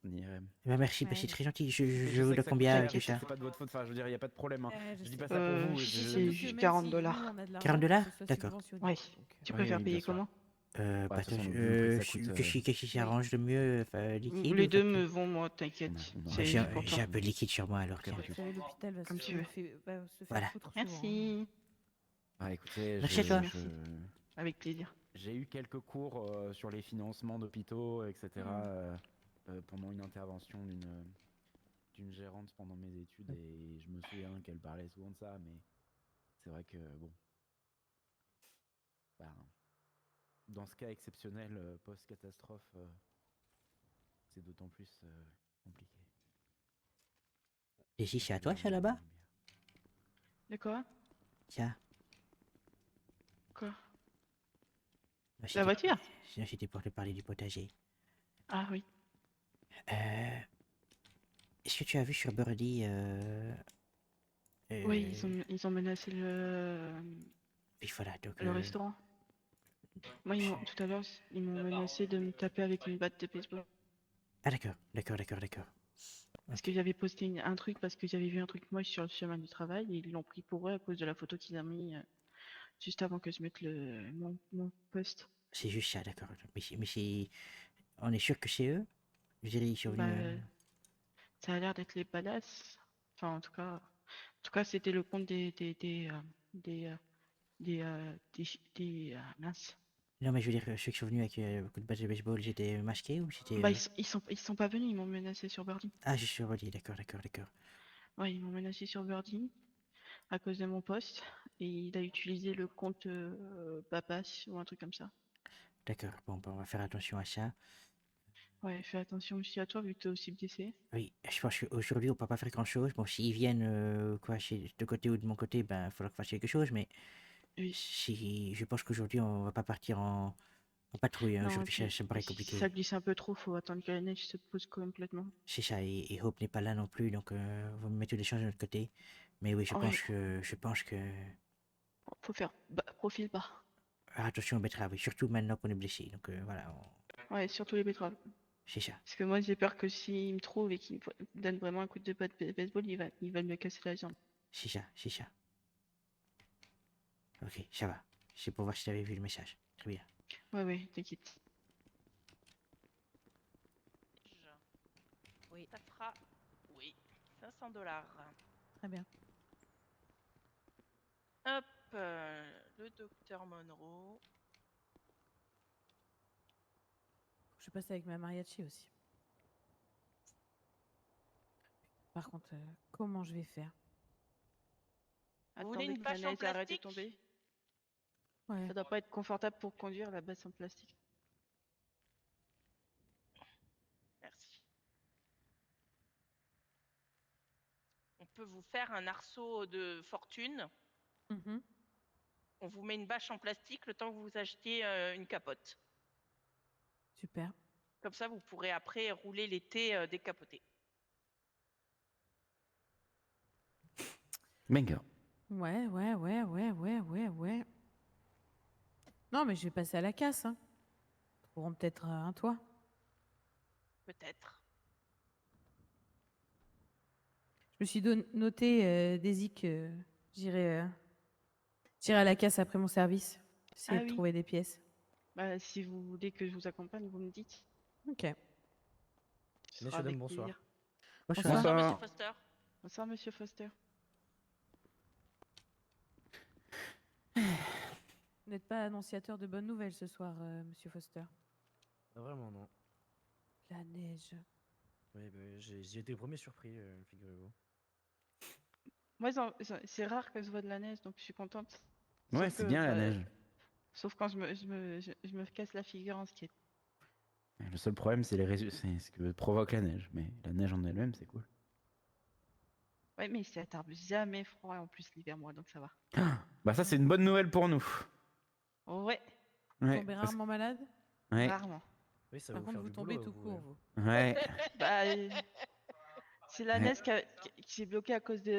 on irait. Bah, merci, bah, Ouais, c'est mais- très gentil. Et Je je vous sais dois que ça coûte combien, cher, tout et que ça? c'est pas de votre faute, enfin je veux dire, il y a pas de problème. Hein. je Je dis sais. pas ça pour vous. C'est juste 40 $. $40. 40 $? D'accord. Ouais. Tu Oui, préfères oui, payer bien sûr. comment? Bah, Bah, de toute façon, attends, vu le prix que ça coûte, qu'est-ce qui s'arrange de mieux, liquide Les ou deux facture? me vont, moi, t'inquiète. on a- C'est J'ai juste pour toi. un peu de liquide sur moi, alors, tiens. Vous savez, l'hôpital va Comme se tu veux. va se faire Voilà. foutre souvent. hein. Merci. Ah, écoutez, Merci à toi. Merci. Avec plaisir. j'ai eu quelques cours sur les financements d'hôpitaux, etc. Pendant une intervention d'une gérante pendant mes études, et je me souviens qu'elle parlait souvent de ça, mais c'est vrai que bon, bah, dans ce cas exceptionnel post-catastrophe, c'est d'autant plus compliqué. Et si c'est à toi, ça, là-bas? De quoi? Tiens. Quoi? Non, La c'était- voiture? Sinon, c'était pour te parler du potager. Ah oui. Est-ce que tu as vu sur Birdie Oui, ils ont menacé oui, voilà, donc... le restaurant. Moi, tout à l'heure, ils m'ont menacé de me taper avec une batte de baseball. Ah, d'accord, d'accord, d'accord, d'accord. Parce que j'avais posté un truc, parce que j'avais vu un truc moche sur le chemin du travail, et ils l'ont pris pour eux à cause de la photo qu'ils ont mis juste avant que je mette mon post. C'est juste ça, d'accord. Mais c'est... On est sûr que c'est eux? Je dirais, ils sont Bah, venus... ça a l'air d'être les badass. Enfin, en tout cas, c'était le compte mince. Non, mais je veux dire, ceux qui sont venus avec beaucoup de battes de baseball, ils étaient masqués ou c'était... Bah, ils sont pas venus, ils m'ont menacé sur Birdie. Ah, je suis sur Birdie, d'accord, d'accord, d'accord. Ouais, ils m'ont menacé sur Birdie à cause de mon post, et il a utilisé le compte Papas ou un truc comme ça. D'accord, bon, bah, on va faire attention à ça. Ouais, fais attention aussi à toi, vu que t'es aussi blessé. Oui, je pense qu'aujourd'hui, on peut pas faire grand-chose. Bon, s'ils viennent, quoi, de côté ou de mon côté, ben, il faudra qu'on fasse quelque chose, mais... Oui. Si, je pense qu'aujourd'hui, on va pas partir en patrouille. Hein. Non, Aujourd'hui, et puis, ça me paraît si compliqué. ça glisse un peu trop, faut attendre que la neige se pose complètement. C'est ça, et Hope n'est pas là non plus, donc vous me mettez les chances de notre côté. Mais oui, je pense que... Faut faire profil bas. Attention aux betteraves, oui, surtout maintenant qu'on est blessé. Donc voilà, Ouais, surtout les betteraves. c'est ça. Parce que moi, j'ai peur que s'ils me trouvent et qu'ils me donnent vraiment un coup de batte de baseball, ils veulent me casser la jambe. C'est ça, c'est ça. Ok, ça va. C'est pour voir si tu avais vu le message. Très bien. Ouais, t'inquiète. Oui. Ça fera, oui, $500. Très bien. Hop, le docteur Monroe. Je passe avec ma mariachi aussi. Par contre, comment je vais faire? Vous voulez une que la bâche en neige arrête de plastique? tomber. Ouais. Ça doit pas être confortable pour conduire la bâche en plastique. Merci. On peut vous faire un arceau de fortune. Mhm. On vous met une bâche en plastique le temps que vous achetiez une capote. Super. Comme ça, vous pourrez après rouler l'été décapoté. Bingo. Ouais. Non, mais je vais passer à la casse. Hein. Trouveront peut-être un toit. Peut-être. Je me suis noté, Daisy, que j'irai à la casse après mon service. Essayer de oui. trouver des pièces. Bah, si vous voulez que je vous accompagne, vous me dites. Ok. Ce sera Messieurs, avec dames, bonsoir. plaisir. Bonsoir. Bonsoir, Monsieur Foster. Bonsoir, Monsieur Foster. Vous n'êtes pas annonciateur de bonnes nouvelles ce soir, Monsieur Foster. Pas vraiment, non. La neige. Oui, bah, j'ai été le premier surpris, figurez-vous. Moi, c'est rare que je vois de la neige, donc je suis contente. Ouais, Sauf c'est que, bien la neige. Sauf quand je me casse la figure en skate. Le seul problème, c'est c'est ce que provoque la neige. Mais la neige en elle-même, c'est cool. Ouais, mais ça tarde jamais froid en plus l'hiver, moi, donc ça va. Bah ça, c'est une bonne nouvelle pour nous. Ouais, Vous Ouais, tombez parce- rarement malade? ouais, rarement. Oui, ça va Par vous contre, faire vous du tombez boulot, tout vous, court, vous. ouais. Bah, c'est la Ouais. neige qui s'est bloquée à cause de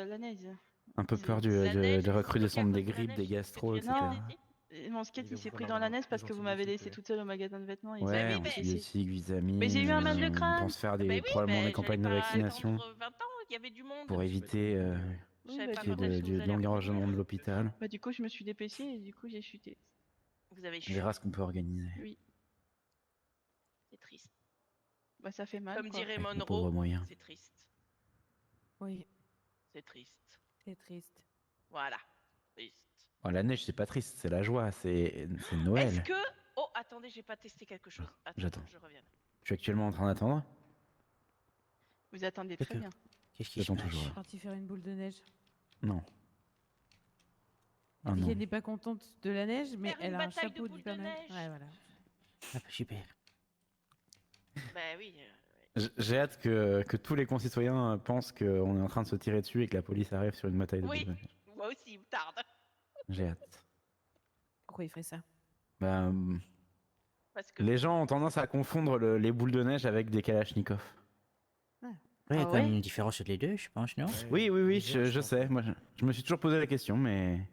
la neige. Un peu peur La neige, de elle s'est recrudescence bloquée à des cause de la grippes, neige, des c'est gastro, ce que tu etc. as Non. dit. Et mon skate, Il va il s'est vous pris falloir dans la des neige parce que vous m'avez laissé antibiotiques, toute seule au magasin de vêtements. Et Ouais, ça m'a fait pisser. antibiotiques, vitamines. Mais j'ai eu un mal de On crâne. pense faire Bah oui, probablement des j'allais campagnes de pas vaccination attendre 20 ans, il y avait du monde. pour éviter Je Oui, savais bah, pas qu'il y ait quand est-ce que vous de allez l'engorgement revenir. de l'hôpital. Bah, du coup, je me suis dépêchée et du coup, j'ai chuté. Vous avez On chuté. verra ce qu'on peut organiser. Oui, C'est triste. bah, ça fait mal, Comme quoi. dirait Avec nos pauvres Monroe, moyens. c'est triste. Oui, C'est triste. c'est triste. Voilà. Triste. Oh, la neige, c'est pas triste, c'est la joie, c'est Est-ce Noël. que... Oh, attendez, j'ai pas testé quelque chose. Attends, J'attends. je reviens. Je suis actuellement en train d'attendre. Vous attendez très bien. Qu'est-ce qui se J'attends passe? toujours Je suis là. partie faire une boule de neige. Non. Elle Ah dit non. qu'elle n'est pas contente de la neige, mais Faire elle une a un bataille de chapeau du boules Père de Noël. neige. Ouais, voilà. Ah, bah, super. Bah oui. J'ai hâte que tous les concitoyens pensent qu'on est en train de se tirer dessus et que la police arrive sur une bataille de Oui, boules de neige. moi aussi, il me tarde. J'ai hâte. Pourquoi il ferait ça? Bah, Parce que... les gens ont tendance à confondre les boules de neige avec des kalachnikovs. Ouais, il y a Ah quand même ouais une différence entre les deux, je pense, non? Oui, légère, je pense, sais. ouais. Moi, je me suis toujours posé la question, mais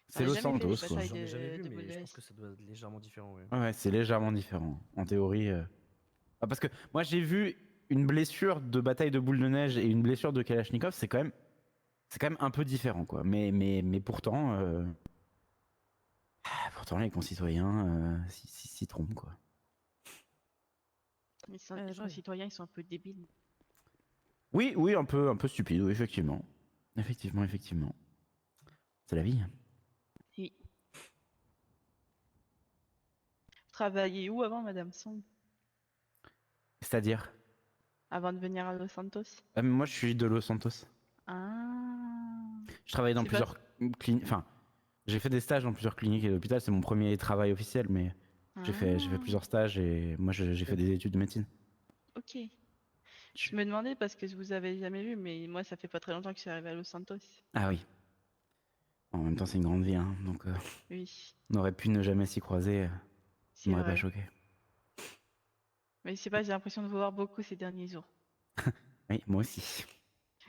c'est j'ai Los jamais fait les Santos, quoi. batailles J'en ai jamais vu, de mais boules de je neige. pense que ça doit être légèrement différent, ouais. Ouais, c'est légèrement différent. En théorie. Ah, parce que moi, j'ai vu une blessure de bataille de boules de neige et une blessure de kalachnikov, c'est quand même un peu différent, quoi. Mais pourtant, pourtant, les concitoyens s'y trompent, quoi. Les concitoyens, ils sont un peu débiles. Oui, un peu stupide, oui, effectivement. Effectivement. C'est la vie. Oui. Vous travaillez où avant, Madame Song? C'est-à-dire Avant de venir à Los Santos? moi, je suis de Los Santos. Ah. Je travaille dans C'est pas- plusieurs cliniques. Enfin, j'ai fait des stages dans plusieurs cliniques et l'hôpital. C'est mon premier travail officiel, mais j'ai fait plusieurs stages et moi, j'ai fait des études de médecine. Ok. Je me demandais parce que je vous avais jamais vu, mais moi, ça fait pas très longtemps que je suis arrivée à Los Santos. Ah oui. En même temps, c'est une grande vie, hein, donc Oui, on aurait pu ne jamais s'y croiser. Ça c'est m'aurait pas vrai. choqué. Mais je sais pas, j'ai l'impression de vous voir beaucoup ces derniers jours. Oui, moi aussi.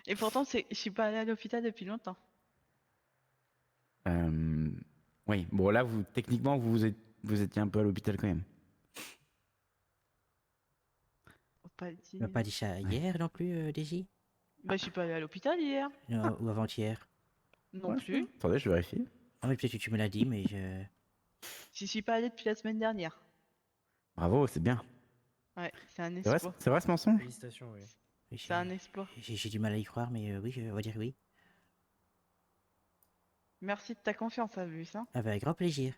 Et pourtant, je suis pas allée à l'hôpital depuis longtemps. Oui, bon là, techniquement, vous étiez un peu à l'hôpital quand même. Faut pas Tu m'as dire. pas dit ça hier non plus, Daisy? Bah, je suis pas allée à l'hôpital hier. Non, ou avant-hier? Non plus. Attendez, je vérifie. Ah oui, peut-être que tu me l'as dit, mais je... J'y suis pas allée depuis la semaine dernière. Bravo, c'est bien. Ouais, c'est un C'est vrai, exploit. c'est vrai ce mensonge? Félicitations, oui. C'est un exploit. J'ai du mal à y croire, mais oui, on va dire oui. Merci de ta confiance, Abus. Hein. Ah bah, avec grand plaisir.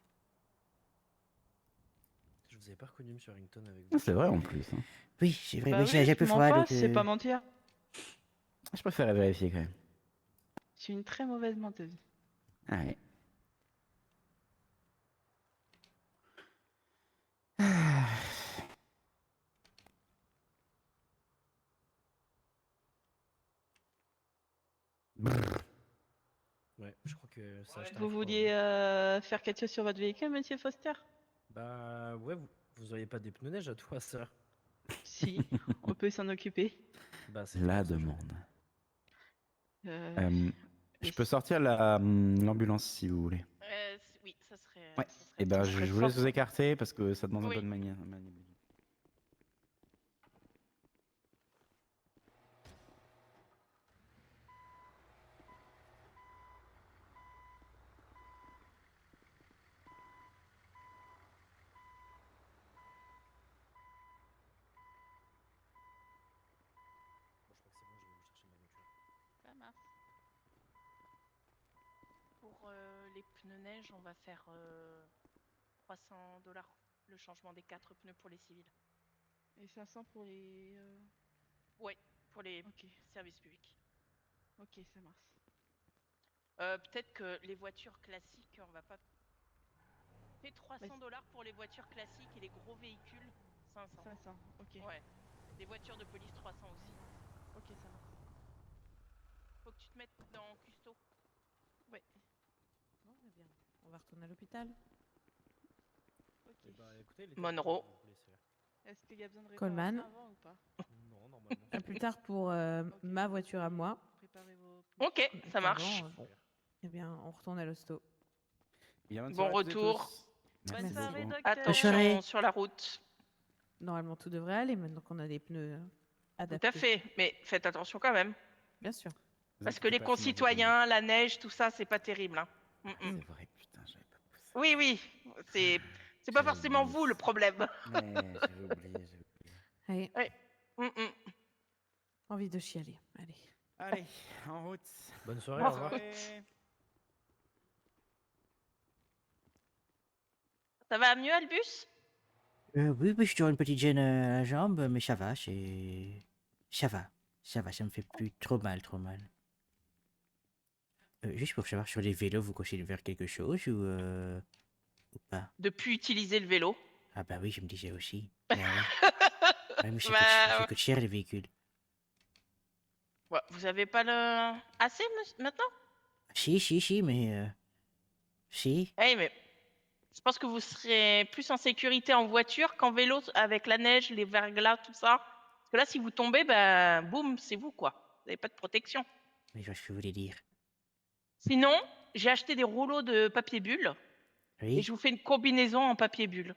Je vous avais pas reconnu, Monsieur Harrington, avec Ah, vous. c'est vrai en plus. Hein. Oui, c'est vrai, Bah oui, oui, j'ai un peu je mens froid, pas, donc... c'est pas mentir. Je préférais vérifier quand même. Je suis une très mauvaise menteuse. Ah ouais. Ouais, je crois que ça achète un Vous froid, vouliez ouais. faire quelque chose sur votre véhicule, monsieur Foster? Bah ouais, vous auriez pas des pneus neige à toi, ça? Si, on peut s'en occuper. Bah c'est La demande. Euh, Je et peux sortir l'ambulance si vous voulez. Oui, ça serait. Ouais. Ça serait Et ben Ça serait je vous laisse fort. vous écarter parce que ça demande un peu Oui. de maniabilité. Bon, je crois que c'est bon, je vais vous chercher ma voiture. Ça marche. Pour les pneus neige, on va faire 300 $ le changement des 4 pneus pour les civils. Et 500 pour les... Ouais, pour les Ok, services publics. ok, ça marche. Peut-être que les voitures classiques, on va pas. Fait 300 $ pour les voitures classiques et les gros véhicules, 500. 500, ok. Ouais. Les voitures de police, 300 aussi. Ok, ça marche. Faut que tu te mettes dans custo. Ouais. Bon, eh bien, on va retourner à l'hôpital. Ok. Eh bah écoutez, les Monroe. Est-ce qu'il y a besoin de réparation Coleman. avant ou pas? Non, normalement. À plus tard pour ma voiture à moi. Préparez vos pneus. Ok, ça marche. Bon, eh bien, on retourne à l'hosto. Bon retour. Bonne Merci. soirée, docteur. Attention sur la route. Normalement, tout devrait aller maintenant qu'on a des pneus adaptés. Tout à fait, mais faites attention quand même. Bien sûr. Parce que les concitoyens, la neige, tout ça, c'est pas terrible. Hein. C'est vrai, putain, j'avais pas poussé. Oui, oui, c'est pas forcément vous le problème. Mais j'avais oublié. Allez, Ouais. envie de chialer. Allez. Allez, en route. Bonne soirée, au revoir. Ça va mieux, Albus? Oui, oui, j'ai toujours une petite gêne à la jambe, mais ça va, ça va. Ça va, ça me fait plus trop mal, trop mal. Juste pour savoir, sur les vélos, vous conseillez de faire quelque chose ou pas? De plus utiliser le vélo. Ah bah oui, je me disais aussi. Ouais, ouais. Ouais, mais ça coûte cher les véhicules. Ouais, vous avez pas le... Assez maintenant? Si, mais... Si. Oui, mais je pense que vous serez plus en sécurité en voiture qu'en vélo avec la neige, les verglas, tout ça. Parce que là, si vous tombez, ben, boum, c'est vous, quoi. Vous n'avez pas de protection. Mais je vois ce que vous voulez dire. Sinon, j'ai acheté des rouleaux de papier bulle. Oui. Et je vous fais une combinaison en papier bulle.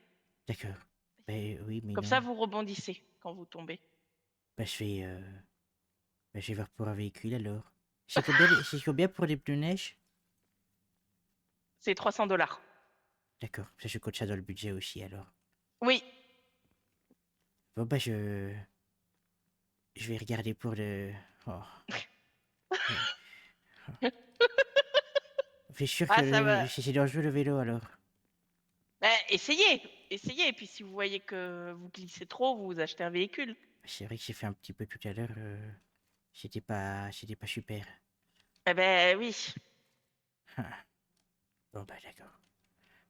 D'accord. Ben oui, mais Comme non. ça, vous rebondissez quand vous tombez. Ben je vais voir pour un véhicule alors. C'est combien pour les pneus neige? C'est 300 $. D'accord, ça je cote ça dans le budget aussi alors. Oui. Bon bah je vais regarder pour le... Oh. Je suis sûr que c'est dangereux le vélo alors. Ben, essayez. Et puis si vous voyez que vous glissez trop, vous achetez un véhicule. C'est vrai que j'ai fait un petit peu tout à l'heure. C'était pas super. Eh ben oui. Bon bah d'accord.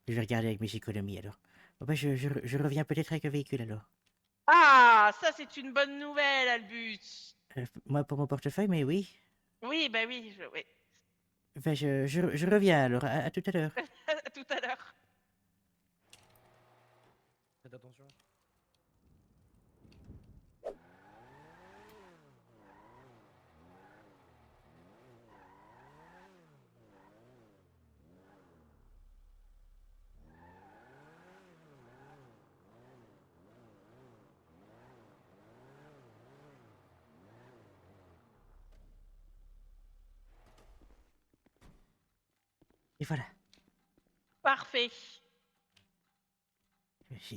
Je vais regarder avec mes économies alors. Bon bah je reviens peut-être avec un véhicule alors. Ah, ça c'est une bonne nouvelle, Albus. Moi pour mon portefeuille, mais oui. Oui, ben oui, oui. Enfin, je reviens alors, à tout à l'heure. À tout à l'heure. Faites attention. Et voilà. Parfait.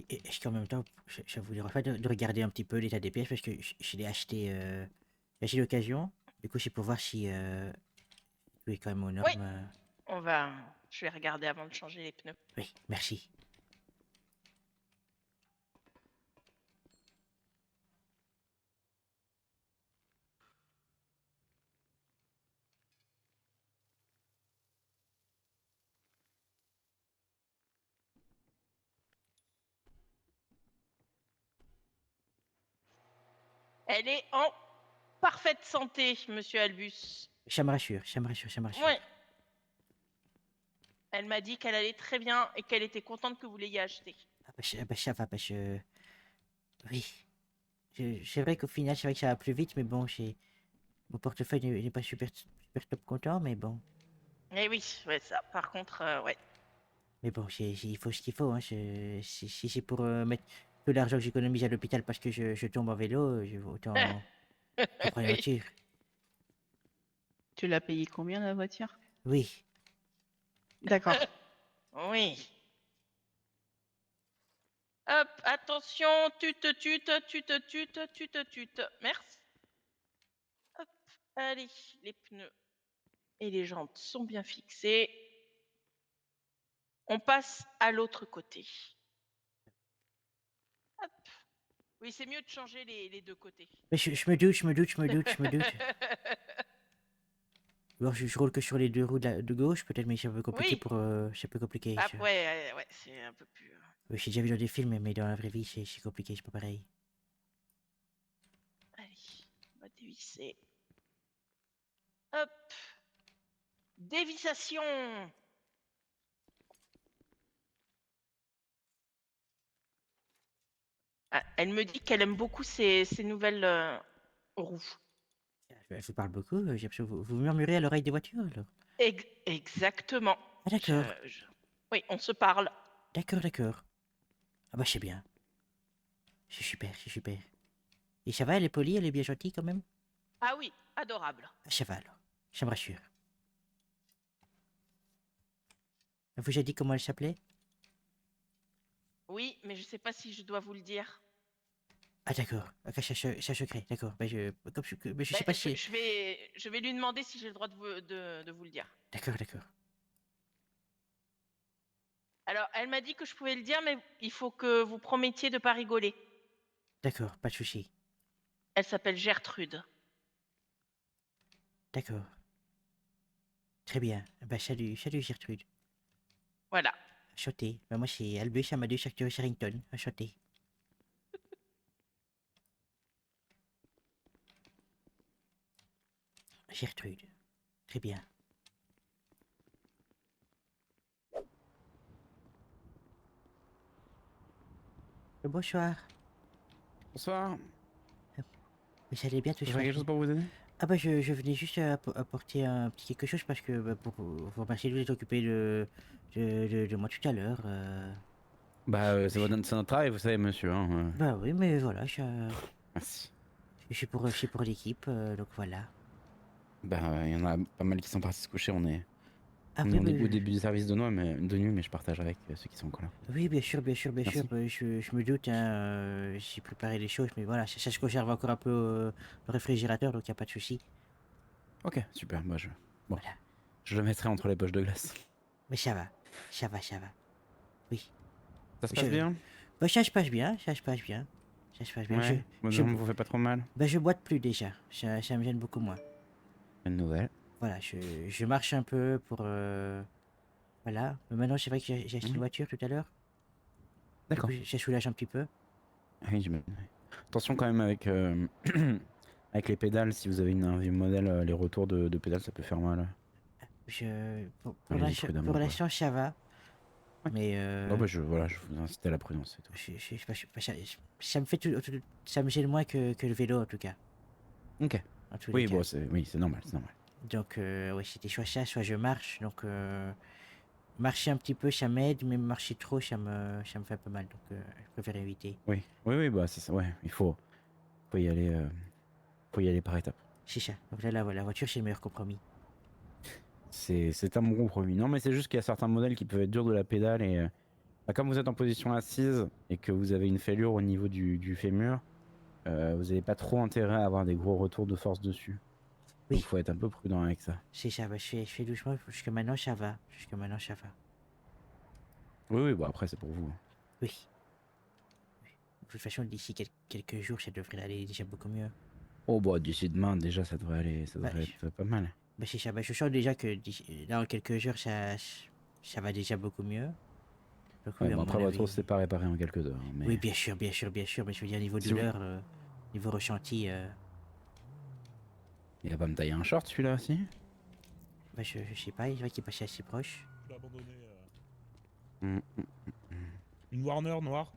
Est-ce qu'en même temps, ça vous dérange pas de regarder un petit peu l'état des pièces parce que je l'ai acheté d'occasion. Du coup, c'est pour voir si tout est quand même aux normes. Oui. Je vais regarder avant de changer les pneus. Oui, merci. Elle est en parfaite santé, monsieur Albus. Ça me rassure. Oui. Elle m'a dit qu'elle allait très bien et qu'elle était contente que vous l'ayez acheté. Ah bah, ça va, oui. C'est vrai qu'au final, c'est vrai que ça va plus vite, mais bon, mon portefeuille n'est pas super top content, mais bon. Eh oui, ouais, ça, par contre, ouais. Mais bon, il faut ce qu'il faut, hein. Si c'est pour mettre tout l'argent que j'économise à l'hôpital parce que je tombe en vélo, autant je prends une Oui. voiture. Tu l'as payé combien la voiture? Oui. D'accord. Oui. Hop, attention, tu te tutes. Merci. Hop, allez, les pneus et les jantes sont bien fixés. On passe à l'autre côté. Hop. Oui, c'est mieux de changer les deux côtés. Mais je me doute. Alors, je roule que sur les deux roues de gauche, peut-être, mais c'est un peu compliqué Oui. pour. C'est un peu compliqué. Ah, ouais, c'est un peu plus. Oui, j'ai déjà vu dans des films, mais dans la vraie vie, c'est compliqué, c'est pas pareil. Allez, on va dévisser. Hop. Dévissation. Ah, elle me dit qu'elle aime beaucoup ces nouvelles roues. Je vous parle beaucoup, j'ai l'impression que vous murmurez à l'oreille des voitures, alors. Exactement. Ah, d'accord. Oui, on se parle. D'accord. Ah bah, c'est bien. C'est super. Et ça va, elle est polie, elle est bien gentille quand même? Ah oui, adorable. Ah, ça va alors, ça me rassure. Elle vous a dit comment elle s'appelait? Oui, mais je sais pas si je dois vous le dire. Ah d'accord, ok, c'est secret, d'accord. Ben je sais pas si... Je vais lui demander si j'ai le droit de vous le dire. D'accord. Alors, elle m'a dit que je pouvais le dire, mais il faut que vous promettiez de pas rigoler. D'accord, pas de souci. Elle s'appelle Gertrude. D'accord. Très bien. Ben salut Gertrude. Voilà. Enchanté. Ben moi c'est Albus Amadeus Arcturus Harrington. Enchanté. Gertrude. Très bien. Bonsoir. Bonsoir. Vous allez bien tout ça? J'ai quelque chose pour vous aider? Ah bah je venais juste apporter un petit quelque chose parce que pour vous remercier de vous être occupé de moi tout à l'heure. Bah c'est notre travail, vous savez, monsieur. Hein. Bah oui, mais voilà, Merci. je suis pour l'équipe, donc voilà. Bah il y en a pas mal qui sont partis se coucher, on est Ah au oui, début du service de nuit, mais je partage avec ceux qui sont encore là. oui, bien sûr. Merci. Je me doute, hein, j'ai préparé les choses, mais voilà, ça se conserve encore un peu au réfrigérateur, donc il n'y a pas de souci. Ok, super, bon, Voilà. je le mettrai entre les poches de glace. Mais ça va. Oui. Ça se passe bien? Bah ça se passe bien. Ouais, vos jambes vous fait pas trop mal? Bah je boite plus déjà, ça me gêne beaucoup moins. Bonne nouvelle. Voilà, je marche un peu pour... Voilà, mais maintenant c'est vrai que j'ai acheté une voiture tout à l'heure. D'accord. Ça soulage un petit peu. Oui, attention quand même avec, avec les pédales, si vous avez un vieux modèle, les retours de pédales ça peut faire mal. Pour l'instant ça va. Ouais. Mais Bah je vous incite à la prudence et tout. ça me fait ça me gêne moins que le vélo en tout cas. Ok. Oui, bon, c'est normal. Donc ouais, c'était soit ça, soit je marche. Donc marcher un petit peu ça m'aide, mais marcher trop ça me fait un peu mal. Donc je préfère éviter. Oui, bah c'est ça, ouais, il faut y aller par étapes. C'est ça. Donc là, la voiture c'est le meilleur compromis. C'est un bon compromis. Non, mais c'est juste qu'il y a certains modèles qui peuvent être durs de la pédale et comme vous êtes en position assise et que vous avez une fêlure au niveau du fémur, vous n'avez pas trop intérêt à avoir des gros retours de force dessus. Oui. Donc faut être un peu prudent avec ça. C'est ça, bah, je fais doucement, jusqu'à maintenant ça va. Oui, bon après c'est pour vous. Oui. De toute façon, d'ici quelques jours, ça devrait aller déjà beaucoup mieux. Oh bah d'ici demain déjà ça devrait aller, être pas mal. Bah c'est ça, bah, je sens déjà que là en quelques jours ça va déjà beaucoup mieux. Donc, oui, bon, après votre os c'est pas réparé en quelques heures. Mais... Oui bien sûr, mais je veux dire niveau douleur, niveau ressenti... Il va pas me tailler un short celui-là aussi? Bah je sais pas, il va qu'il est passé assez proche. l'a abandonné. Mm. Une Warner noire.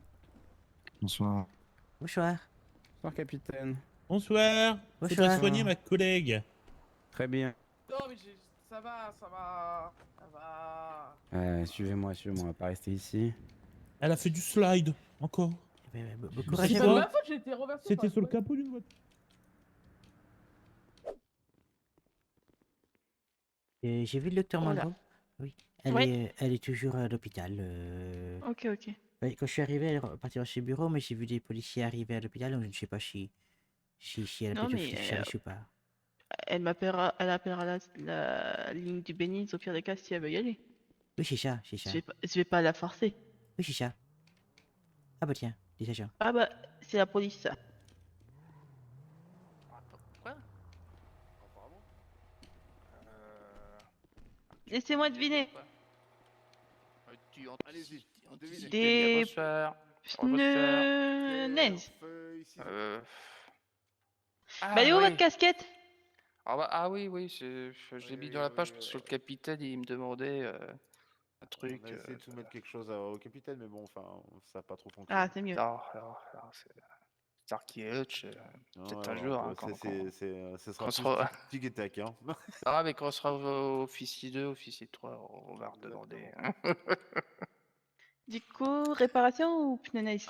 Bonsoir. Bonsoir. Bonsoir, capitaine. Bonsoir. Faudrait Bonsoir. soigner ma collègue. Très bien. Non, mais ça va, ça va. Ça va. Suivez-moi, on va pas rester ici. Elle a fait du slide, encore. Bon C'est courage à pas vous. de ma faute, j'ai été reversé. C'était sur le capot d'une voiture. J'ai vu le docteur Voilà. Mandro. Oui. Elle est toujours à l'hôpital. Ok, ok. Ouais, quand je suis arrivé, elle est partie dans ses bureaux, mais j'ai vu des policiers arriver à l'hôpital, donc je ne sais pas si elle a Non, peut-être mais fait service ou pas. elle appellera la ligne du Béniz au pire des cas si elle veut y aller. Oui, c'est ça, c'est ça. Je vais pas la forcer. Oui, c'est ça. Ah bah tiens, des agents. Ah bah, c'est la police ça. Quoi Laissez-moi deviner. Allez-y, devinez. Des Bonsoir. punaises. Ah, Bah, elle est où oui. votre casquette? Ah oui, je l'ai mis dans la page parce que le capitaine il me demandait un truc. On a essayé de soumettre quelque chose au capitaine, mais bon, enfin, ça n'a pas trop fonctionné. Ah, c'est mieux. Non, c'est Starkey Hutch, peut-être un jour. Hein, ce sera qu'on plus sera- tic et tac. Hein. Ah, mais quand on sera au officier 2, officier 3, on va redemander. Du coup, réparation ou pneus?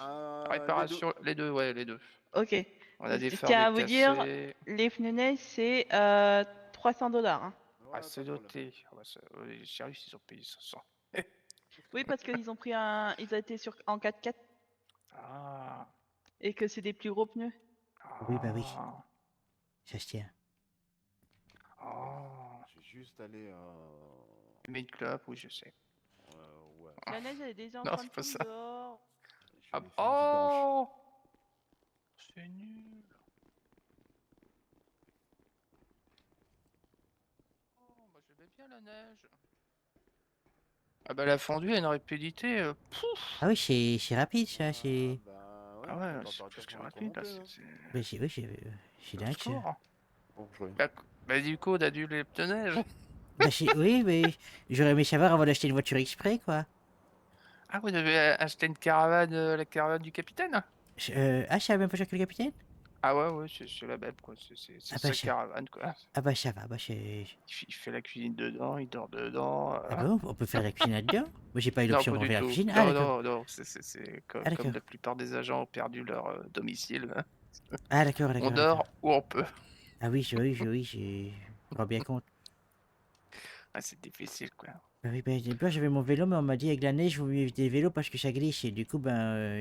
Réparation, les deux, ouais, les deux. Ok. On a des Je phares tiens à vous dire, cassés. les pneus, c'est $300. Hein. Ah, c'est noté. Ah, bah, les shérifs, ils ont payé 500. Oui, parce qu'ils ont pris ils ont été en 4x4 Ah. et que c'est des plus gros pneus. Oui, bah oui. Ah. Ça se tient. Oh. Je vais juste aller. Main club, oui, je sais. Ouais. La neige, elle est déjà en Non, train de c'est pas fondre ça. dehors. Je vais Ah, aller faire une vidange. oh. C'est nul. Oh, bah, j'aimais bien la neige. Ah bah la fondue a une rapidité. Ah oui, c'est rapide ça, c'est. Ah ouais, c'est plus que rapide là. Bah, oui, c'est dingue ça. Bon, je reviens. Bah du coup, on a dû les pneus neige. Bah oui, mais j'aurais aimé savoir avant d'acheter une voiture exprès, quoi. Ah, vous avez acheté une caravane, la caravane du capitaine? Ah, c'est la même voiture que le capitaine? Ah ouais, c'est la même quoi. C'est Ah sa bah, caravane quoi. Ah bah ça va, bah c'est. Il fait la cuisine dedans, il dort dedans. Ah bah on peut faire la cuisine là-dedans? Moi j'ai pas eu Non, l'option pas pour du faire la tout. cuisine. Ah Non, d'accord. non, c'est comme, Ah, comme d'accord. la plupart des agents ont perdu leur domicile. Ah d'accord, On d'accord. dort d'accord. où on peut. Ah oui, je me rends bien compte. Ah, c'est difficile quoi. Bah oui, bah j'avais mon vélo, mais on m'a dit avec la neige, vous mieux éviter les vélos parce que ça glisse. Et du coup,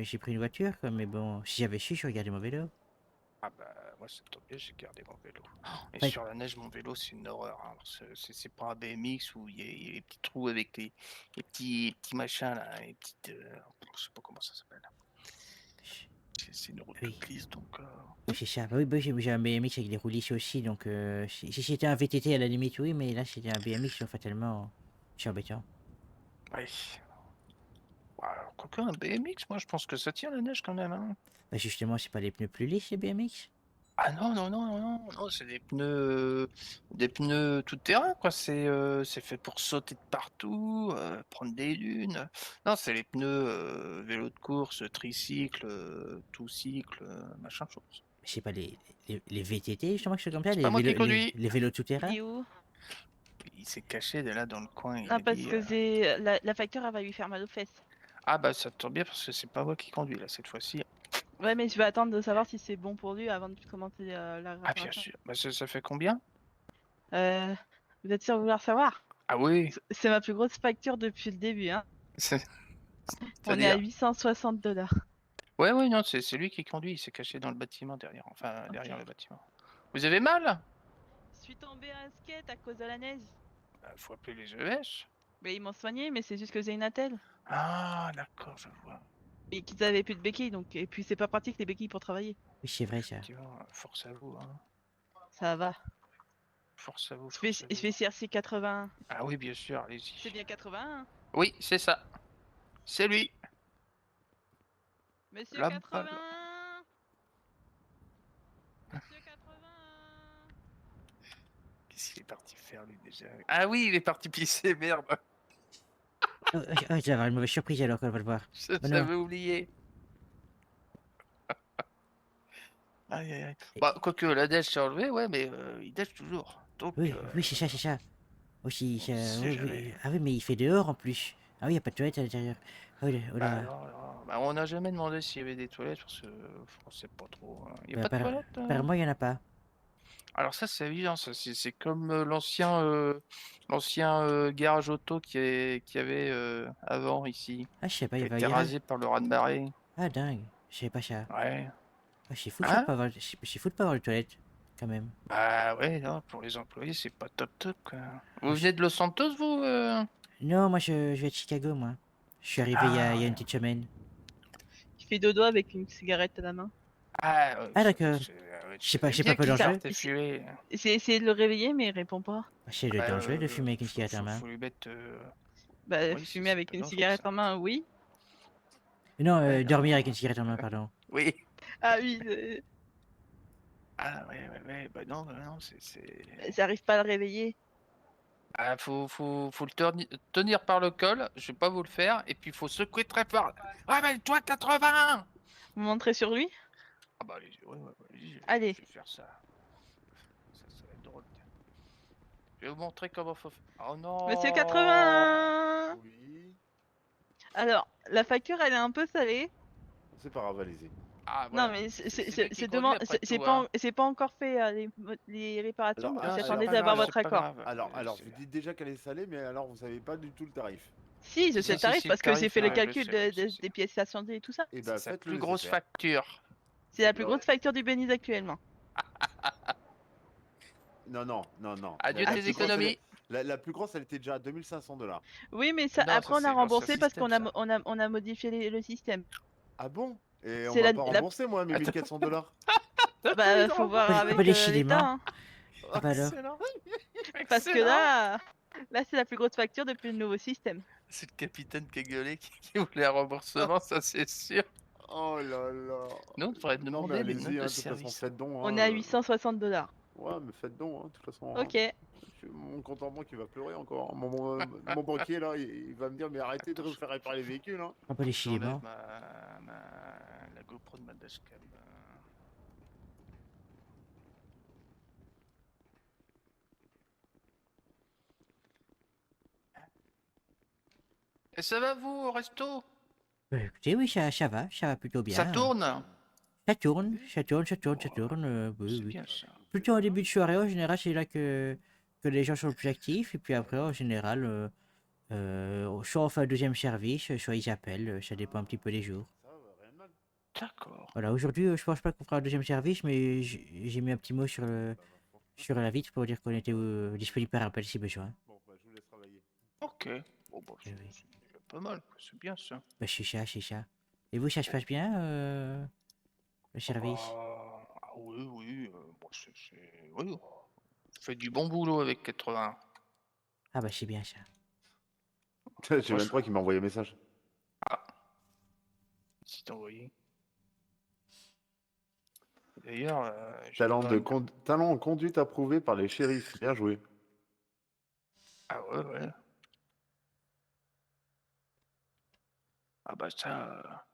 j'ai pris une voiture, quoi. Mais bon, si j'avais su, j'aurais gardé mon vélo. Ah bah moi c'est tant mieux, j'ai gardé mon vélo. Et Ouais. sur la neige, mon vélo c'est une horreur. Hein. C'est pas un BMX où il y a les petits trous avec les petits machins là, les petites. Je sais pas comment ça s'appelle. C'est une route Oui. toute lisse donc. Oui, c'est ça. Bah oui, j'ai un BMX avec des roues lisses aussi. Donc si c'était un VTT à la limite, oui, mais là c'était un BMX, donc fatalement, c'est embêtant. Ouais. Quoique un BMX, moi je pense que ça tient la neige quand même. Hein. Bah justement, c'est pas les pneus plus lisses les BMX? Ah non, c'est des pneus tout terrain quoi. C'est fait pour sauter de partout, prendre des dunes. Non, c'est les pneus vélo de course, tricycle, tout cycle, machin chose. Mais c'est pas les VTT justement que c'est comme ça, pas moi qui conduis. les vélos tout terrain? Il est où? Il s'est caché de là dans le coin. Il Non, a parce dit, que c'est la facture, elle va lui faire mal aux fesses. ah bah ça tombe bien parce que c'est pas moi qui conduis là cette fois-ci. Ouais, mais je vais attendre de savoir si c'est bon pour lui avant de commencer la Ah réparation. bien sûr. Bah, ça fait combien? Vous êtes sûr de vouloir savoir? Ah oui. C'est ma plus grosse facture depuis le début, hein. On est à $860. Ouais, non, c'est lui qui conduit, il s'est caché dans le bâtiment derrière, enfin derrière le bâtiment. Vous avez mal? Je suis tombée à skate à cause de la neige. Bah, faut appeler les ES. Mais ils m'ont soigné, mais c'est juste que j'ai une attelle. Ah, d'accord, je vois. Et qu'ils avaient plus de béquilles, donc. Et puis c'est pas pratique les béquilles pour travailler. Oui, c'est vrai ça. Force à vous, hein. Ça va. Force à vous. Je fais CRC 81. Ah oui, bien sûr, allez-y. C'est bien 81. Oui, c'est ça. C'est lui. Monsieur La 81. balle. Monsieur 81. Qu'est-ce qu'il est parti faire lui déjà? Ah oui, il est parti pisser, merde. tu vas avoir une mauvaise surprise alors quand on va le voir. Oh non. J'avais oublié. Aïe, aïe, aïe. Bah, quoique la neige s'est enlevée, ouais, mais il neige toujours. Donc, Oui, oui, c'est ça. Aussi, on sait oui, jamais. ah oui, mais il fait dehors en plus. Ah oui, il n'y a pas de toilette à l'intérieur. Oh, oh Bah, là. non. Bah, on n'a jamais demandé s'il y avait des toilettes parce que on sait pas trop. Il n'y a Bah, pas de toilettes par moi, il n'y en a pas. Alors ça, c'est évident. Ça, c'est comme l'ancien garage auto qui avait avant ici, Ah, je sais pas, qui il a va été y avoir. rasé par le raz-de-marée. Ah, dingue. Je savais pas ça. Ouais. Ah, c'est fou de Hein? pas avoir, c'est fou de pas avoir de toilette, quand même. Bah ouais, non, pour les employés, c'est pas top quoi. Vous Ah, venez de Los Santos, vous Non, moi, je vais de Chicago, moi. Je suis arrivé il y a une petite semaine. Il fait dodo avec une cigarette à la main. Ah, Ah, d'accord. Je sais pas dangereux. J'ai essayé de le réveiller, mais il répond pas. C'est dangereux de fumer avec une cigarette en main. Faut lui mettre. Bah, Oui, fumer avec pas une dangereux, cigarette ça. en main, oui. Non, Ouais, dormir avec une cigarette en main, pardon. Oui. Ah oui, Ah ouais, bah non, c'est. j'arrive pas à le réveiller. Ah, faut le tenir par le col, je vais pas vous le faire, et puis il faut secouer très fort. Ah bah toi 80. Vous montrez sur lui? Ah bah allez, ouais, Allez. je vais faire ça. Ça va être drôle. Je vais vous montrer comment faut faire. Oh non. Monsieur 80. Oui. Alors, la facture, elle est un peu salée. C'est pas grave, allez-y. Ah, Non, voilà. mais c'est c'est pas encore fait les réparations, donc Alors, j'attendais alors, d'avoir alors, votre accord. Alors, vous dites déjà qu'elle est salée, mais alors vous savez pas du tout le tarif. Si, je sais le tarif parce que j'ai fait le calcul je sais. des pièces à changer et tout ça. Et bah, C'est la faites plus le grosse nécessaire. facture. C'est la plus grosse facture du Beniz actuellement. Non. Adieu La tes plus grosse, économies. la plus grosse, elle était déjà à 2500 $. Oui, mais ça, Non, après ça, on a c'est remboursé l'ancien parce système, qu'on a modifié le système. Ah bon? Et on C'est m'a la- pas la- remboursé, moi, mes 1400 $. Bah, faut voir Pas avec les chili, l'État. moi. Hein. Ah bah alors. Parce que là c'est la plus grosse facture depuis le nouveau système. C'est le capitaine qui a gueulé qui voulait un remboursement, ça c'est sûr. Oh là là. Nous, on devrait Non, demander mais les allez-y, notes de de toute façon, service. faites don. On est à 860 $. Ouais, mais faites don, de toute façon. Ok. Mon compte en banque, il va pleurer encore. Mon banquier, là, il va me dire, mais arrêtez de vous faire réparer les véhicules. Hein. Ah, pas les chili, J'enlève moi. la GoPro de ma dashcam. Et ça va vous au resto? Bah, écoutez, oui, ça va plutôt bien. Ça tourne? Ça tourne. Oui, C'est oui. bien ça. Plutôt en début de soirée, en général, c'est là que les gens sont le plus actifs. Et puis après, en général, soit on fait un deuxième service, soit ils appellent. Ça dépend un petit peu des jours. D'accord. Voilà, aujourd'hui, je pense pas qu'on fera un deuxième service, mais j'ai mis un petit mot sur la vitre pour dire qu'on était disponible par appel si besoin. Bon, bah, je vous laisse travailler. Ok. Bon, bah, c'est pas mal, quoi. C'est bien ça. Bah, c'est ça. Et vous, ça se passe bien, le service? Ah oui. Bon, oui. Vous faites du bon boulot avec 80. Ah bah c'est bien ça. J'ai 23 qui m'a envoyé un message. Ah. Qui t'a envoyé? D'ailleurs, Talent en conduite approuvé par les shérifs. Bien joué. Ah ouais. Ah bah ça.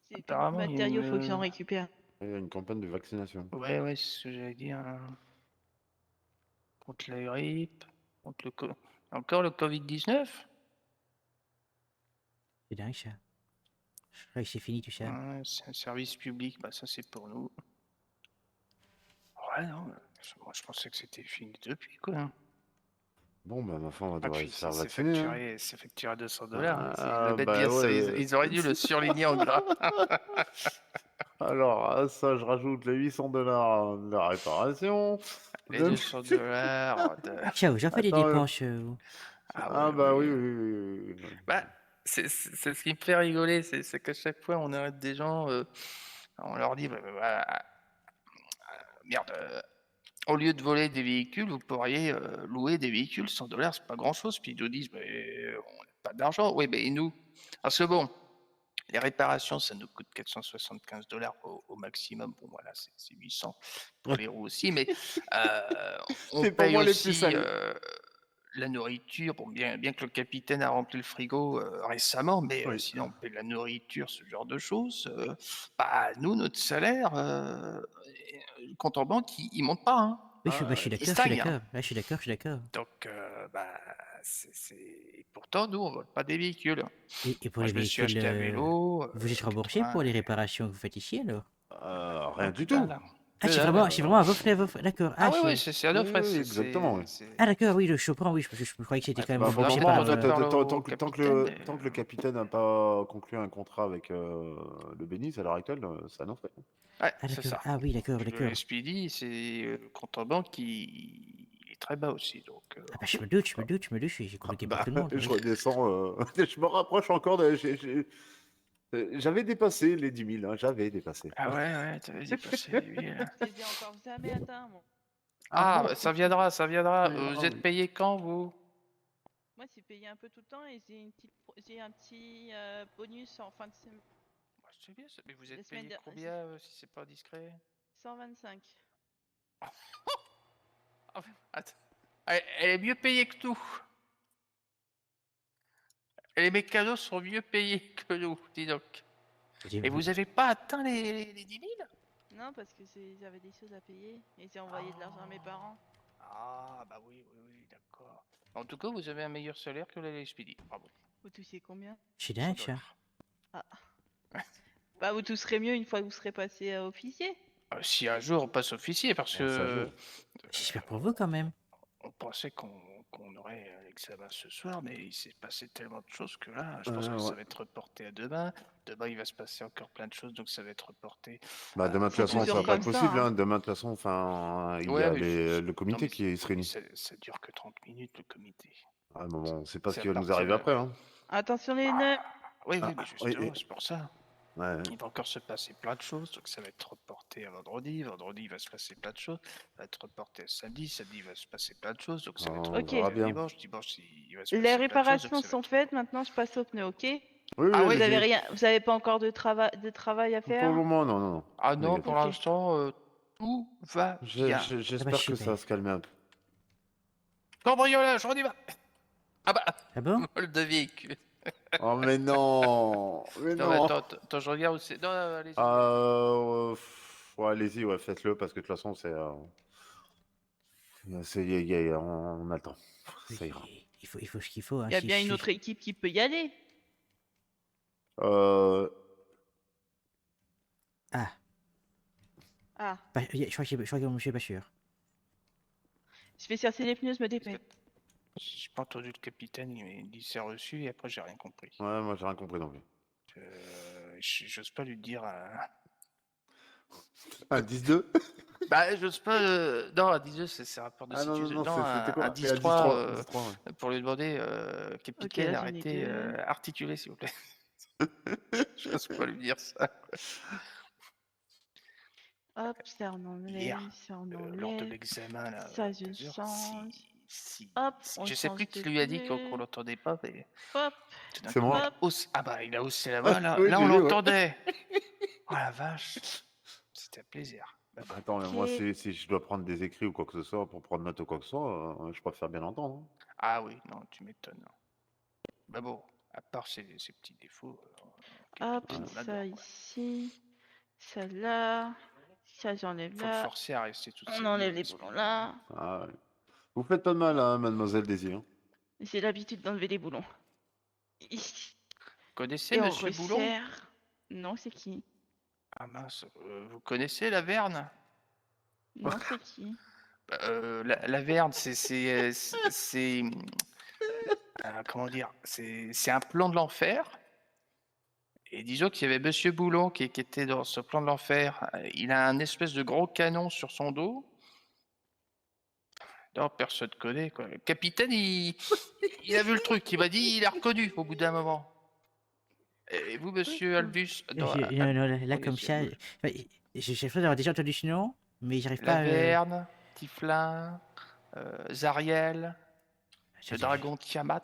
C'est Apparemment, le matériau, faut que j'en récupère. Il y a une campagne de vaccination. Ouais, c'est ce que j'allais dire. Contre la grippe, encore le Covid-19. C'est dingue ça. Je crois que c'est fini tout ça. Ouais, c'est un service public, bah ça c'est pour nous. Ouais, non, moi je pensais que c'était fini depuis quoi. Bon, bah ma foi, on va Ah, devoir puis se faire c'est vacciner. c'est facturé à 200 $. Ah, Ils bah ça, ouais. ils auraient dû le surligner en gras. Alors, à ça, je rajoute les 800 $ de la réparation. Les 200 $. Tiens, vous en faites des Attends, dépenses, Ah, bah oui. Bah, c'est ce qui me fait rigoler, c'est qu'à chaque fois on arrête des gens, on leur dit merde, au lieu de voler des véhicules, vous pourriez louer des véhicules, 100 $, c'est pas grand chose. Puis ils nous disent, mais on n'a pas d'argent. Oui, mais nous, ah, c'est bon, Les réparations, ça nous coûte 475 $ au maximum. Bon, voilà, c'est 800 pour les roues aussi, mais on C'est pour paye moi les plus aussi salés. la nourriture. Bon, bien que le capitaine a rempli le frigo récemment, mais Oui. sinon on paye la nourriture, ce genre de choses. Bah, nous, notre salaire, le compte en banque, il monte pas. Hein. Oui, je suis Il d'accord, je suis stagne. d'accord. Hein. Ouais, je suis d'accord, je suis d'accord. Donc, bah, pourtant, nous, on vole pas des véhicules. Et pour Moi, les je me suis véhicules, acheté un vélo. vous êtes remboursé pour les réparations que vous faites ici alors? Rien du que tout. dalle. Ah, Que c'est dalle. vraiment à vos frais, d'accord. Ah Ah, oui, oui, c'est... c'est à nos frais. Oui, exactement. Oui. Ah, d'accord, oui, je comprends, oui, parce que je croyais que c'était quand même Bah, pour le remboursé moment, par... tant que le capitaine n'a pas conclu un contrat avec le Bénis à l'heure actuelle, ça n'en fait. Ouais, Ah, c'est d'accord. ça. Ah oui, d'accord, Le d'accord. Speedy, c'est le compte en banque, il est très bas aussi. Donc, Ah bah, je me doute, j'ai complété pour Bah, tout le monde. je oui. redescends, je me rapproche encore de... J'avais dépassé les 10 000, hein, j'avais dépassé. Ah ouais, t'avais dépassé les 8 000. Je les ai encore jamais atteints, moi. Ah, bon bah, ça viendra. Oui, Vous êtes payé quand, vous? Moi, c'est payé un peu tout le temps et j'ai un petit bonus en fin de semaine. Bah, c'est bien, mais vous La êtes semaine payé dernière, combien, si c'est pas discret? 125. Attends. Elle est mieux payée que nous. Et les mécanos sont mieux payés que nous, dis donc. Et vous avez pas atteint les 10 000? Non, parce que j'avais des choses à payer et j'ai envoyé de l'argent à mes parents. Ah, bah oui, d'accord. En tout cas, vous avez un meilleur salaire que les Speedy. Bravo. Vous touchez combien? C'est dingue, ça. Ah. Bah, vous toucherez mieux une fois que vous serez passé officier. Si un jour on passe officier, parce que J'espère pour vous quand même. on pensait qu'on aurait l'examen ce soir, mais il s'est passé tellement de choses que là, je pense que ça va être reporté à demain. Demain, il va se passer encore plein de choses, donc ça va être reporté. Bah, demain, de toute façon, ça va pas être possible. Hein. Demain, de toute façon, enfin, il y a le comité qui se réunit. Ça dure que 30 minutes, le comité. Ah, bon, on sait pas ce C'est qui à va nous partir arriver de- après. Hein. Attention les nœuds. Oui, mais justement, c'est pour ça. Ouais. Il va encore se passer plein de choses, donc ça va être reporté à vendredi. Vendredi, il va se passer plein de choses. Ça va être reporté à samedi. Samedi, il va se passer plein de choses, donc ça va être reporté à dimanche. Dimanche, il va se passer Les plein de choses, réparations donc ça va sont faites, maintenant je passe aux pneus, ok? Oui, ah, vous avez rien, vous avez pas encore de travail à faire? Pour le moment, non. Ah non, pour l'instant, tout va bien. J'espère que ça va se calmer un peu. Cambriolage, on y va. Ah bah, bon vol de véhicule. Oh, mais non. Mais non. Attends, je regarde où c'est. Non, allez-y. Ouais, allez-y, ouais, faites-le, parce que de toute façon, on a le temps. Ça ira. Il faut ce qu'il faut. Hein, Il y a bien une autre équipe qui peut y aller. Ah. Ah. Bah, je crois que je suis pas sûr. Je vais chercher les pneus, je me dépêche. J'ai pas entendu le capitaine, il dit c'est reçu et après j'ai rien compris. Ouais, moi j'ai rien compris non plus. J'ose pas lui dire un 10-2. Bah j'ose pas. Non, un 10-2 c'est rapport de situation. Non, c'était quoi? Un 10-3 pour lui demander capitaine, arrêtez, articulez s'il vous plaît. J'ose pas lui dire ça. Hop, ça on enlève, ça on enlève. Lors de l'examen là. Ça je change. Hop, je sais plus qui lui a dit qu'on l'entendait pas, mais. Hop. C'est moi. Ah bah il a haussé la main là. Oui, Là on l'entendait. Oh la vache. C'était un plaisir. Attends, mais moi si je dois prendre des écrits ou quoi que ce soit pour prendre note ou quoi que ce soit, je préfère bien entendre. Hein. Ah oui, non, tu m'étonnes. Bah bon, à part ces petits défauts. Hop, ça ici, ça là, ça j'enlève là. Faut le forcer à rester tout seul. On enlève les boulons là. Ah ouais. Vous faites pas de mal, hein, mademoiselle Désir. J'ai l'habitude d'enlever les boulons. Connaissez Monsieur Boulon? Non, c'est qui? Ah mince, vous connaissez la Verne? Non, c'est qui? La Verne, c'est comment dire? C'est un plan de l'enfer. Et disons qu'il y avait Monsieur Boulon qui était dans ce plan de l'enfer. Il a un espèce de gros canon sur son dos. Non, personne ne connaît, quoi. Le capitaine, il a vu le truc, il m'a dit, il a reconnu au bout d'un moment. Et vous, monsieur Albus? Non, là, comme ça, j'ai l'impression d'avoir déjà entendu ce nom, mais j'arrive pas à... Laverne, Tiflin, Zariel, le dragon Tiamat.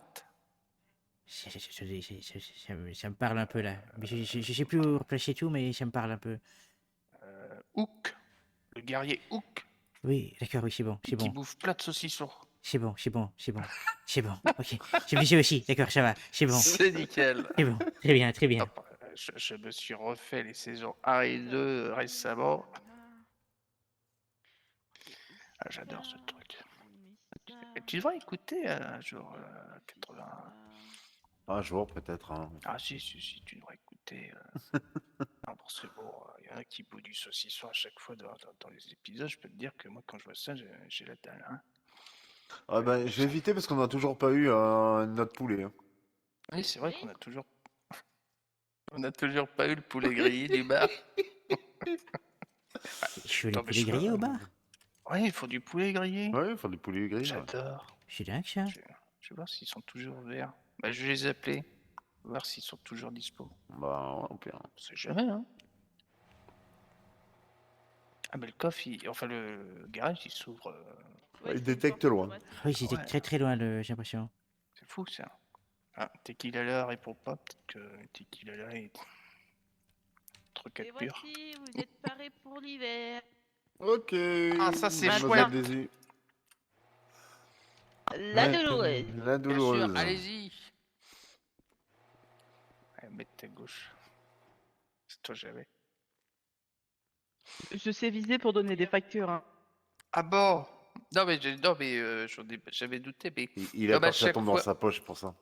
Ça me parle un peu là. Mais je sais plus où replacer tout, mais ça me parle un peu. Hook. Le guerrier Hook. Oui, d'accord, oui, c'est bon, c'est Qui bon. bouffe plein de saucissons. C'est bon, c'est bon, c'est bon. C'est bon, ok. J'ai blessé aussi, d'accord, ça va, c'est bon. C'est nickel. C'est bon, très bien, très bien. Hop, je me suis refait les saisons 1 et 2 récemment. Ah, j'adore ce truc. Tu devrais écouter un jour 80. Un jour, peut-être. Hein. Ah, si, tu devrais écouter. Non, parce que bon, il y en a qui bouffent du saucisson à chaque fois dans les épisodes. Je peux te dire que moi, quand je vois ça, j'ai la dalle. Hein. Ah ben, j'ai évité parce qu'on n'a toujours pas eu notre poulet. Hein. Oui, c'est vrai qu'on a toujours. On n'a toujours pas eu le poulet grillé du bar. Je veux le poulet grillé au bar. Ouais, il faut du poulet grillé. Ouais, il faut du poulet grillé. J'adore. C'est dingue ça. Je vais voir s'ils sont toujours verts. Bah, je vais les appeler. Voir s'ils sont toujours dispo. Bah, ouais, au pire. On sait jamais, hein. Ah, mais le coffre, enfin le garage, il s'ouvre. Il détecte loin. Oui, il détecte très très loin, j'ai l'impression. C'est fou ça. Ah, Tequila répond pas. Peut-être que Tequila est. Truc à Et pur. voici, vous êtes parés pour l'hiver. Ok. Ah, ça c'est Mademoiselle chouette. Daisy. La douloureuse. La douloureuse. Bien sûr, allez-y. Allez, mets ta gauche. C'est toi j'avais. Je sais viser pour donner des factures. Hein. Ah bon? Non mais j'avais douté, mais Il a comme à pas que ça chaque tombe fois. dans sa poche pour ça.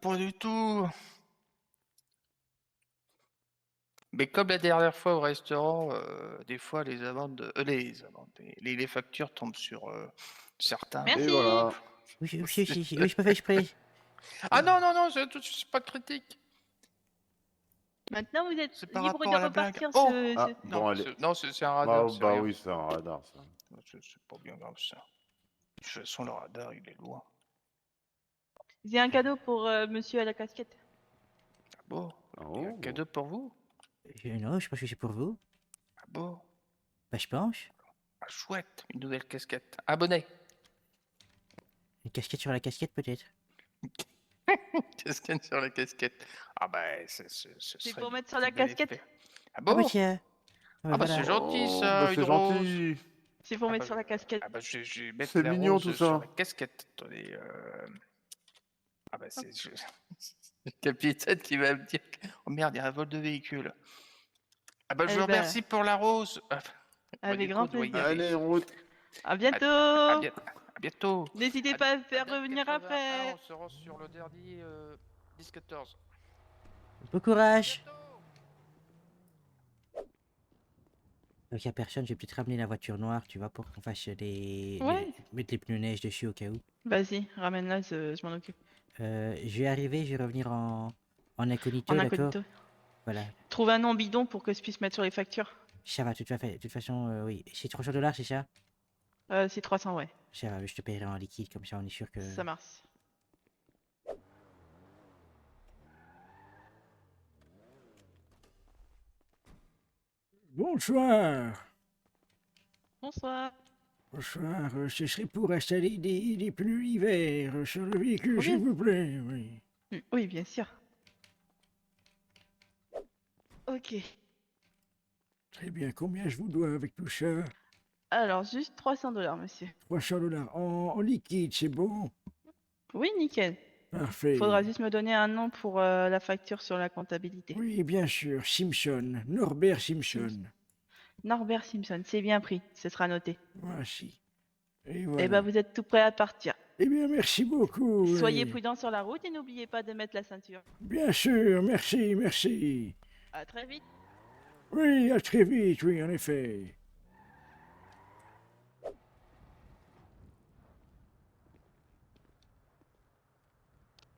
Pas du tout. Mais comme la dernière fois au restaurant, des fois les les factures tombent sur certains. Merci. Et voilà. Oui, je peux faire exprès. Ah non, c'est pas de critique. Maintenant, vous êtes C'est par libre rapport de à la blague. repartir Oh Ah, ce... bon, allez. Non, c'est un radar. Bah, c'est bah rien. oui, c'est un radar, ça. C'est pas bien grave ça. De toute façon, le radar, il est loin. J'ai un cadeau pour monsieur à la casquette. Ah bon? Il y a un Oh. cadeau pour vous? Non, je pense que c'est pour vous. Ah bon? Bah, je pense. Ah, chouette, une nouvelle casquette. Un bonnet. Une casquette sur la casquette, peut-être. Casquette sur la casquette. Ah bah, ce C'est serait pour du mettre sur la bel casquette. effet. Ah Ah bon? bah tiens. Ah bah voilà. c'est gentil Oh, ça, bah, une c'est rose. gentil. C'est pour Ah mettre bah, sur la casquette. Ah bah je vais mettre C'est la mignon, rose tout sur ça. la casquette. Attendez, Ah bah c'est le capitaine qui va me dire que... Oh merde, il y a un vol de véhicule. Ah bah je Eh vous ben, remercie pour la rose. avec grand plaisir. Allez, en route. À bientôt. À bientôt. N'hésitez pas à me faire revenir 81, après. on se rend sur le dernier 10-14. Bon courage. Donc, y a personne, je vais peut-être ramener la voiture noire, tu vois, pour qu'on fasse Ouais. mettre les pneus neige dessus au cas où. Vas-y, ramène-la, je m'en occupe. Je vais arriver, je vais revenir en incognito, En d'accord? incognito. Voilà. Trouve un nom bidon pour que je puisse mettre sur les factures. Ça va, de toute façon, oui. C'est 300 $, c'est ça? C'est 300, ouais. Ça va, je te paierai en liquide, comme ça on est sûr que... Ça marche. Bonsoir. Bonsoir. Bonsoir, ce serait pour installer des pneus hiver sur le véhicule, Oui. s'il vous plaît, oui. Oui, bien sûr. Ok. Très bien, combien je vous dois avec tout ça? Alors, juste 300 $, monsieur. 300 $. En liquide, c'est bon? Oui, nickel. Parfait. Faudra juste me donner un nom pour la facture sur la comptabilité. Oui, bien sûr, Simpson, Norbert Simpson. Norbert Simpson, c'est bien pris, ce sera noté. Voici. Et Eh voilà. ben, vous êtes tout prêt à partir. Eh bien, merci beaucoup. Soyez oui. prudents sur la route et n'oubliez pas de mettre la ceinture. Bien sûr, merci, merci. À très vite. Oui, à très vite, oui, en effet.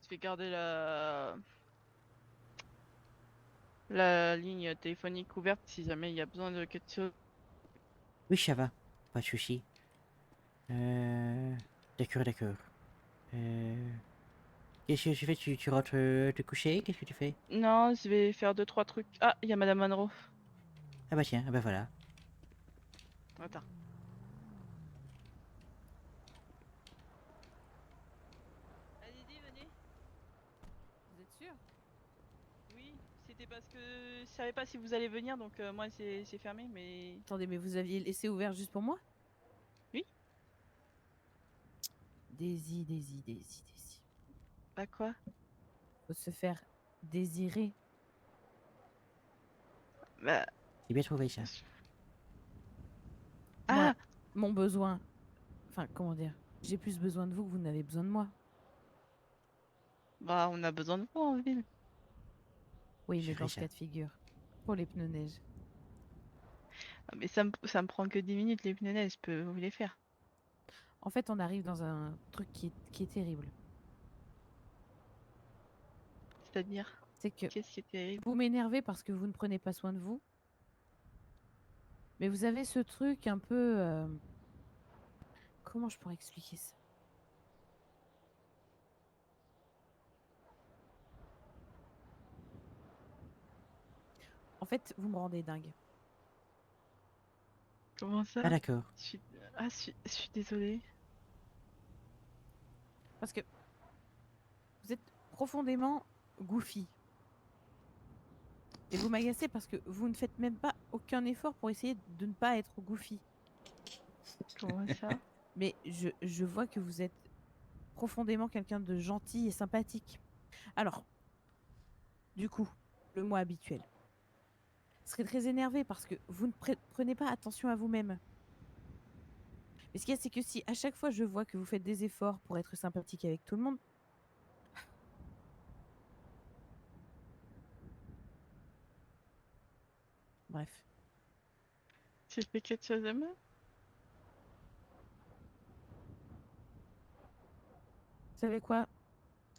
Je vais garder la ligne téléphonique ouverte si jamais il y a besoin de quelque chose. Oui, ça va, pas de souci. D'accord, d'accord. Qu'est-ce que tu fais? Tu rentres te coucher? Qu'est-ce que tu fais? Non, je vais faire 2-3 trucs. Ah, il y a Madame Monroe. Ah bah tiens, ah bah voilà. Attends. Allez-y, venez. Vous parce que je savais pas si vous allez venir, donc moi c'est fermé, mais... Attendez, mais vous aviez laissé ouvert juste pour moi? Oui. Daisy. Bah quoi? Faut se faire désirer. Bah... J'ai bien trouvé ça. Moi, mon besoin... Enfin, comment dire? J'ai plus besoin de vous que vous n'avez besoin de moi. Bah on a besoin de vous en ville. Oui, Je mais ferai dans ce ça. cas de figure. Pour les pneus neige. Ah, mais ça me prend que 10 minutes les pneus neige, je peux vous les faire. En fait, on arrive dans un truc qui est terrible. C'est-à-dire? C'est que Qu'est-ce qui est terrible? vous m'énervez parce que vous ne prenez pas soin de vous. Mais vous avez ce truc un peu... Comment je pourrais expliquer ça? En fait, vous me rendez dingue. Comment ça? Ah d'accord. Je suis désolée. Parce que vous êtes profondément goofy. Et vous m'agacez parce que vous ne faites même pas aucun effort pour essayer de ne pas être goofy. Comment ça? Mais je vois que vous êtes profondément quelqu'un de gentil et sympathique. Alors, du coup, le moi habituel. Je serais très énervé parce que vous ne prenez pas attention à vous-même. Mais ce qu'il y a, c'est que si à chaque fois je vois que vous faites des efforts pour être sympathique avec tout le monde, bref. J'ai fait quelque chose de mal? Vous savez quoi?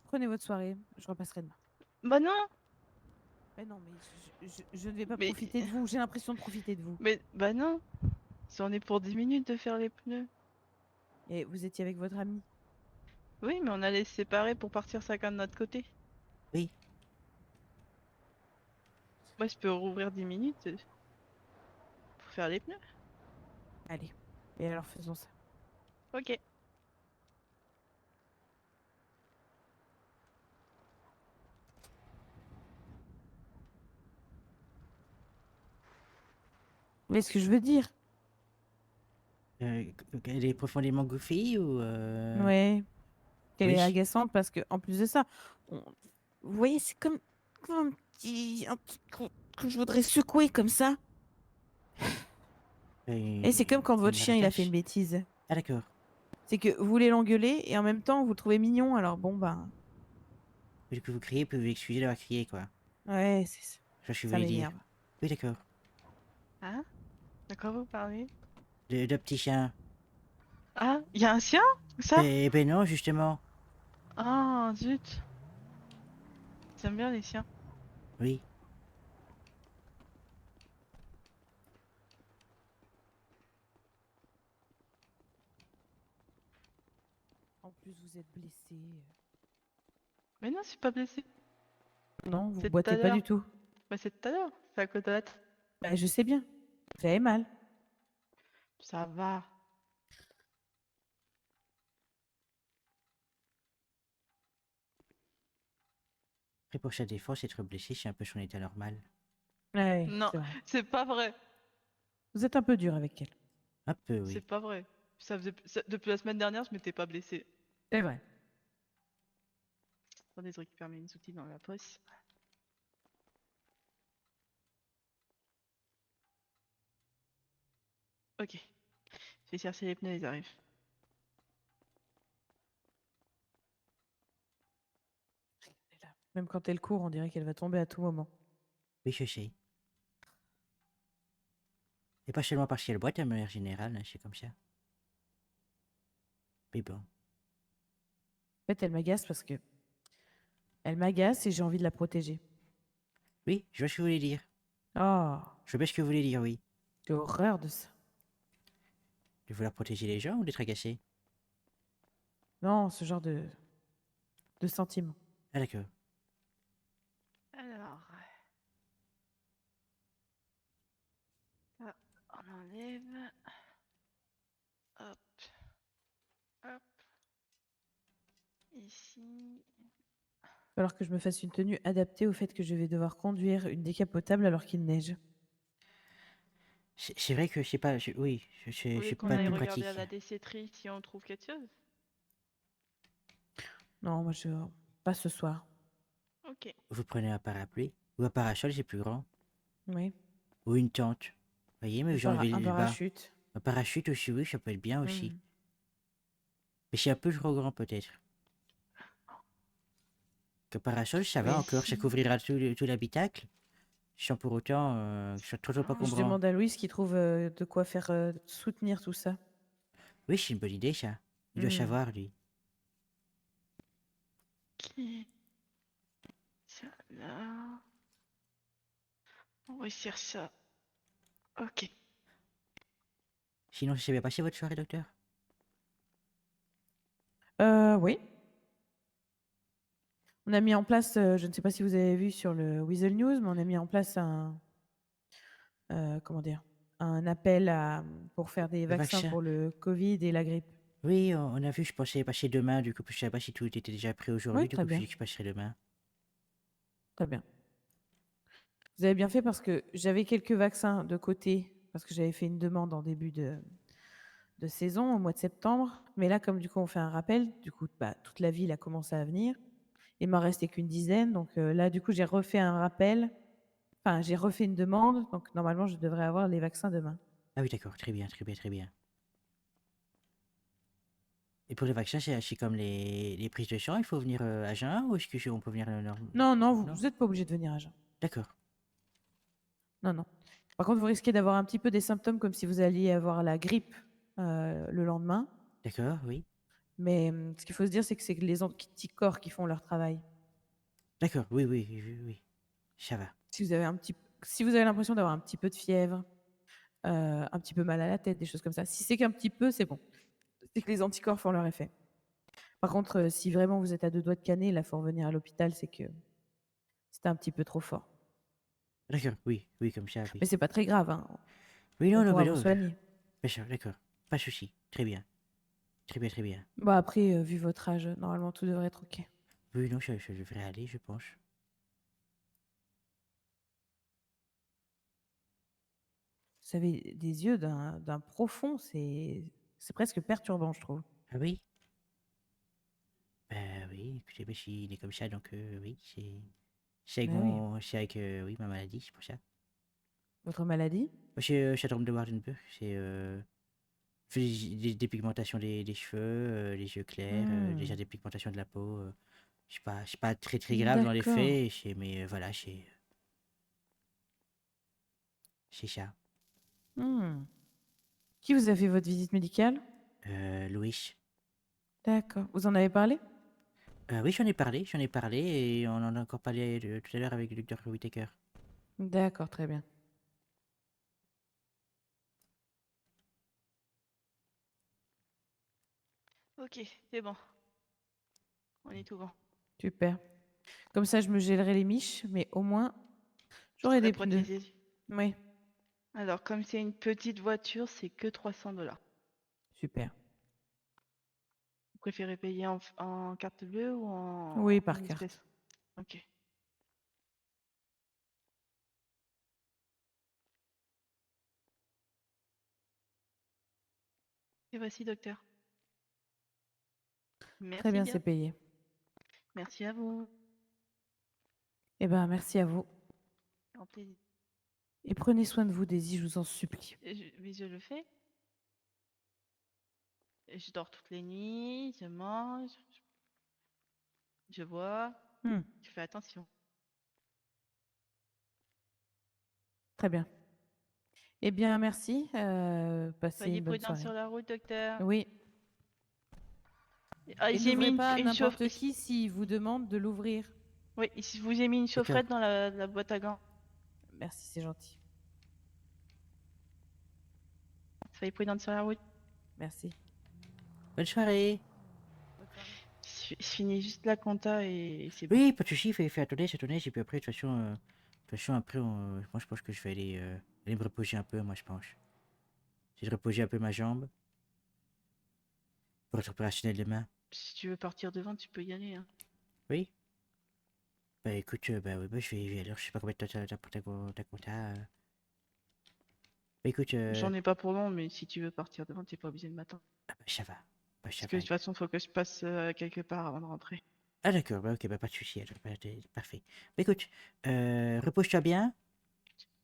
Prenez votre soirée, je repasserai demain. Bah non! Mais non, mais je ne vais pas Mais- profiter de vous. J'ai l'impression de profiter de vous. Mais bah non! C'en est pour 10 minutes de faire les pneus. Et vous étiez avec votre ami? Oui, mais on allait se séparer pour partir chacun de notre côté. Oui. Moi, je peux rouvrir 10 minutes pour faire les pneus. Allez. Et alors faisons ça. Ok. Mais ce que je veux dire. Elle est profondément goofy ou... Ouais. Qu'elle oui. est agaçante parce que en plus de ça, vous voyez, c'est comme un petit que je voudrais secouer comme ça. Et c'est comme quand votre chien il a fait une bêtise. Ah d'accord. C'est que vous voulez l'engueuler et en même temps vous le trouvez mignon, alors bon bah. Du coup vous criez, puis vous excusez d'avoir crié quoi. Ouais, c'est ça. Je suis Ça voulu dire. m'énerve. Oui d'accord. Ah? De quoi vous parlez? De petits chiens. Ah, il y a un chien? Ça? Eh ben non justement. Ah, zut. J'aime bien les chiens. Oui. En plus vous êtes blessé. Mais non, je suis pas blessée. Non, vous C'est tout boitez à pas l'heure. du tout. Bah, c'est tout à l'heure. C'est à côté de la tête. Bah, je sais bien. Vous avez mal. Ça va. Après pour sa défense, être blessé, c'est un peu son état normal. Ouais, Non, c'est vrai. c'est pas vrai. Vous êtes un peu dur avec elle. Un peu oui. C'est pas vrai. Depuis la semaine dernière, je m'étais pas blessée. C'est vrai. Attendez, je récupère mes outils dans la poche. Ok. Je vais chercher les pneus, ils arrivent. Même quand elle court, on dirait qu'elle va tomber à tout moment. Oui je sais. Et pas seulement parce qu'elle boite de manière générale, hein, c'est comme ça. Mais bon. En fait, elle m'agace parce que elle m'agace et j'ai envie de la protéger. Oui, je vois ce que vous voulez dire. Oh, Je vois bien ce que vous voulez dire, oui. j'ai horreur de ça. De vouloir protéger les gens ou d'être agacé? Non, ce genre de sentiment. Ah d'accord. Alors. Ça, on enlève. Hop. Hop. Ici. falloir que je me fasse une tenue adaptée au fait que je vais devoir conduire une décapotable alors qu'il neige. C'est vrai que je sais pas, oui, Vous c'est voulez qu'on pas aille plus regarder pratique. à la déchetterie si on trouve quelque chose? Non, moi pas ce soir. Ok. Vous prenez un parapluie ou un parasol, c'est plus grand. Oui. Ou une tente. Vous voyez, mais Un vous enlevez un les bas. parachute. Un parachute aussi, oui, ça peut être bien aussi. Mhm. Mais c'est un peu trop grand peut-être. Que parasol, ça va Oui. encore, ça couvrira tout l'habitacle. Sans pour autant que ce soit trop Je encombrant. demande à Louise qui trouve de quoi faire soutenir tout ça. Oui, c'est une bonne idée ça. Il doit Mhm. savoir lui. Ok. Ça là. On va essayer ça. Ok. Sinon, ça s'est bien passé votre soirée, docteur? Oui. On a mis en place, je ne sais pas si vous avez vu sur le Weasel News, mais on a mis en place comment dire, un appel pour faire des Le vaccins vaccin. pour le Covid et la grippe. Oui, on a vu, je pensais passer demain, du coup, je savais pas si tout était déjà prêt aujourd'hui, Oui, du très coup, je bien. dis que je passerai demain. Très bien. Vous avez bien fait parce que j'avais quelques vaccins de côté, parce que j'avais fait une demande en début de saison, au mois de septembre. Mais là, comme du coup, on fait un rappel, du coup, toute la ville a commencé à venir. Il m'en restait qu'une dizaine. Donc là, du coup, j'ai refait un rappel. Enfin, j'ai refait une demande. Donc normalement, je devrais avoir les vaccins demain. Ah oui, d'accord, très bien, très bien, très bien. Et pour les vaccins, c'est comme les prises de sang, il faut venir à jeun ou est-ce que on peut venir Non, non, vous n'êtes pas obligé de venir à jeun. D'accord. Non, non. Par contre, vous risquez d'avoir un petit peu des symptômes comme si vous alliez avoir la grippe le lendemain. D'accord, oui. Mais ce qu'il faut se dire, c'est que c'est les anticorps qui font leur travail. D'accord, oui, oui, oui, oui. Ça va. Si vous avez si vous avez l'impression d'avoir un petit peu de fièvre, un petit peu mal à la tête, des choses comme ça, si c'est qu'un petit peu, c'est bon. C'est que les anticorps font leur effet. Par contre, si vraiment vous êtes à 2 doigts de caner, là, faut revenir à l'hôpital, c'est que c'était un petit peu trop fort. D'accord, oui, oui, comme ça, oui. Mais c'est pas très grave, hein. Oui, non, On non, pourra mais vous non. soigner. Bien sûr, d'accord. Pas de souci. Très bien. Très bien, très bien. Bah après, vu votre âge, normalement, tout devrait être OK. Oui, non, ça devrait aller, je pense. Vous avez des yeux d'un profond, c'est presque perturbant, je trouve. Ah oui? Oui, écoutez, bah, s'il est comme ça, donc oui, c'est avec Ah oui. c'est avec oui, ma maladie, c'est pour ça. Votre maladie? Moi, c'est syndrome de Waardenburg, c'est je fais des pigmentations des cheveux, les yeux clairs, déjà Mmh. des pigmentations de la peau. C'est pas très très grave dans les D'accord. faits, mais voilà, c'est ça. Mmh. Qui vous a fait votre visite médicale? Louis. D'accord. Vous en avez parlé? Oui, j'en ai parlé et on en a encore parlé tout à l'heure avec le docteur Whittaker. D'accord, très bien. Ok, c'est bon. On est tout bon. Super. Comme ça, je me gèlerai les miches, mais au moins, j'aurai des pneus. Protégé. Oui, Alors, comme c'est une petite voiture, c'est que 300 $. super. Vous préférez payer en carte bleue ou Oui, par en carte. espèces? Ok. Et voici, docteur. Merci Très bien, bien. c'est payé. Merci à vous. Eh ben, merci à vous. En plaisir. Et prenez soin de vous, Daisy, je vous en supplie. Mais je le fais. Je dors toutes les nuits, je mange, je bois, Hmm, je fais attention. très bien. Eh bien, merci. Passez Soyez une bonne prudent soirée. sur la route, docteur. Oui. Ah, Et j'ai mis n'ouvrez pas une n'importe qui s'il vous demande de l'ouvrir. Oui, ici, je vous ai mis une chaufferette dans la boîte à gants. Merci, c'est gentil. Soyez prudente sur la route. Merci. Bonne soirée. Je finis juste la compta et c'est bon. Oui, pas de soucis, fais attendez, et puis après, de toute façon, après, moi, je pense que je vais aller me reposer un peu, moi, je pense. J'ai de reposer un peu ma jambe pour être opérationnel demain. Si tu veux partir devant, tu peux y aller. Hein. Oui? Bah écoute, bah oui, bah, je vais aller, je sais pas combien de temps t'as pour ta compta. Bah écoute, J'en ai pas pour long, mais si tu veux partir demain, t'es pas obligé de m'attendre. ah bah ça va. Bah ça Parce que de va. toute façon, faut que je passe quelque part avant de rentrer. Ah d'accord, bah ok, bah pas de souci, alors, bah, parfait. Bah écoute, repose-toi bien.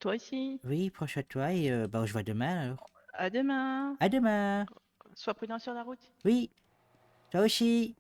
Toi aussi. Oui, prends soin de toi et bah on se voit demain alors. À demain. À demain. Sois prudent sur la route. Oui, toi aussi.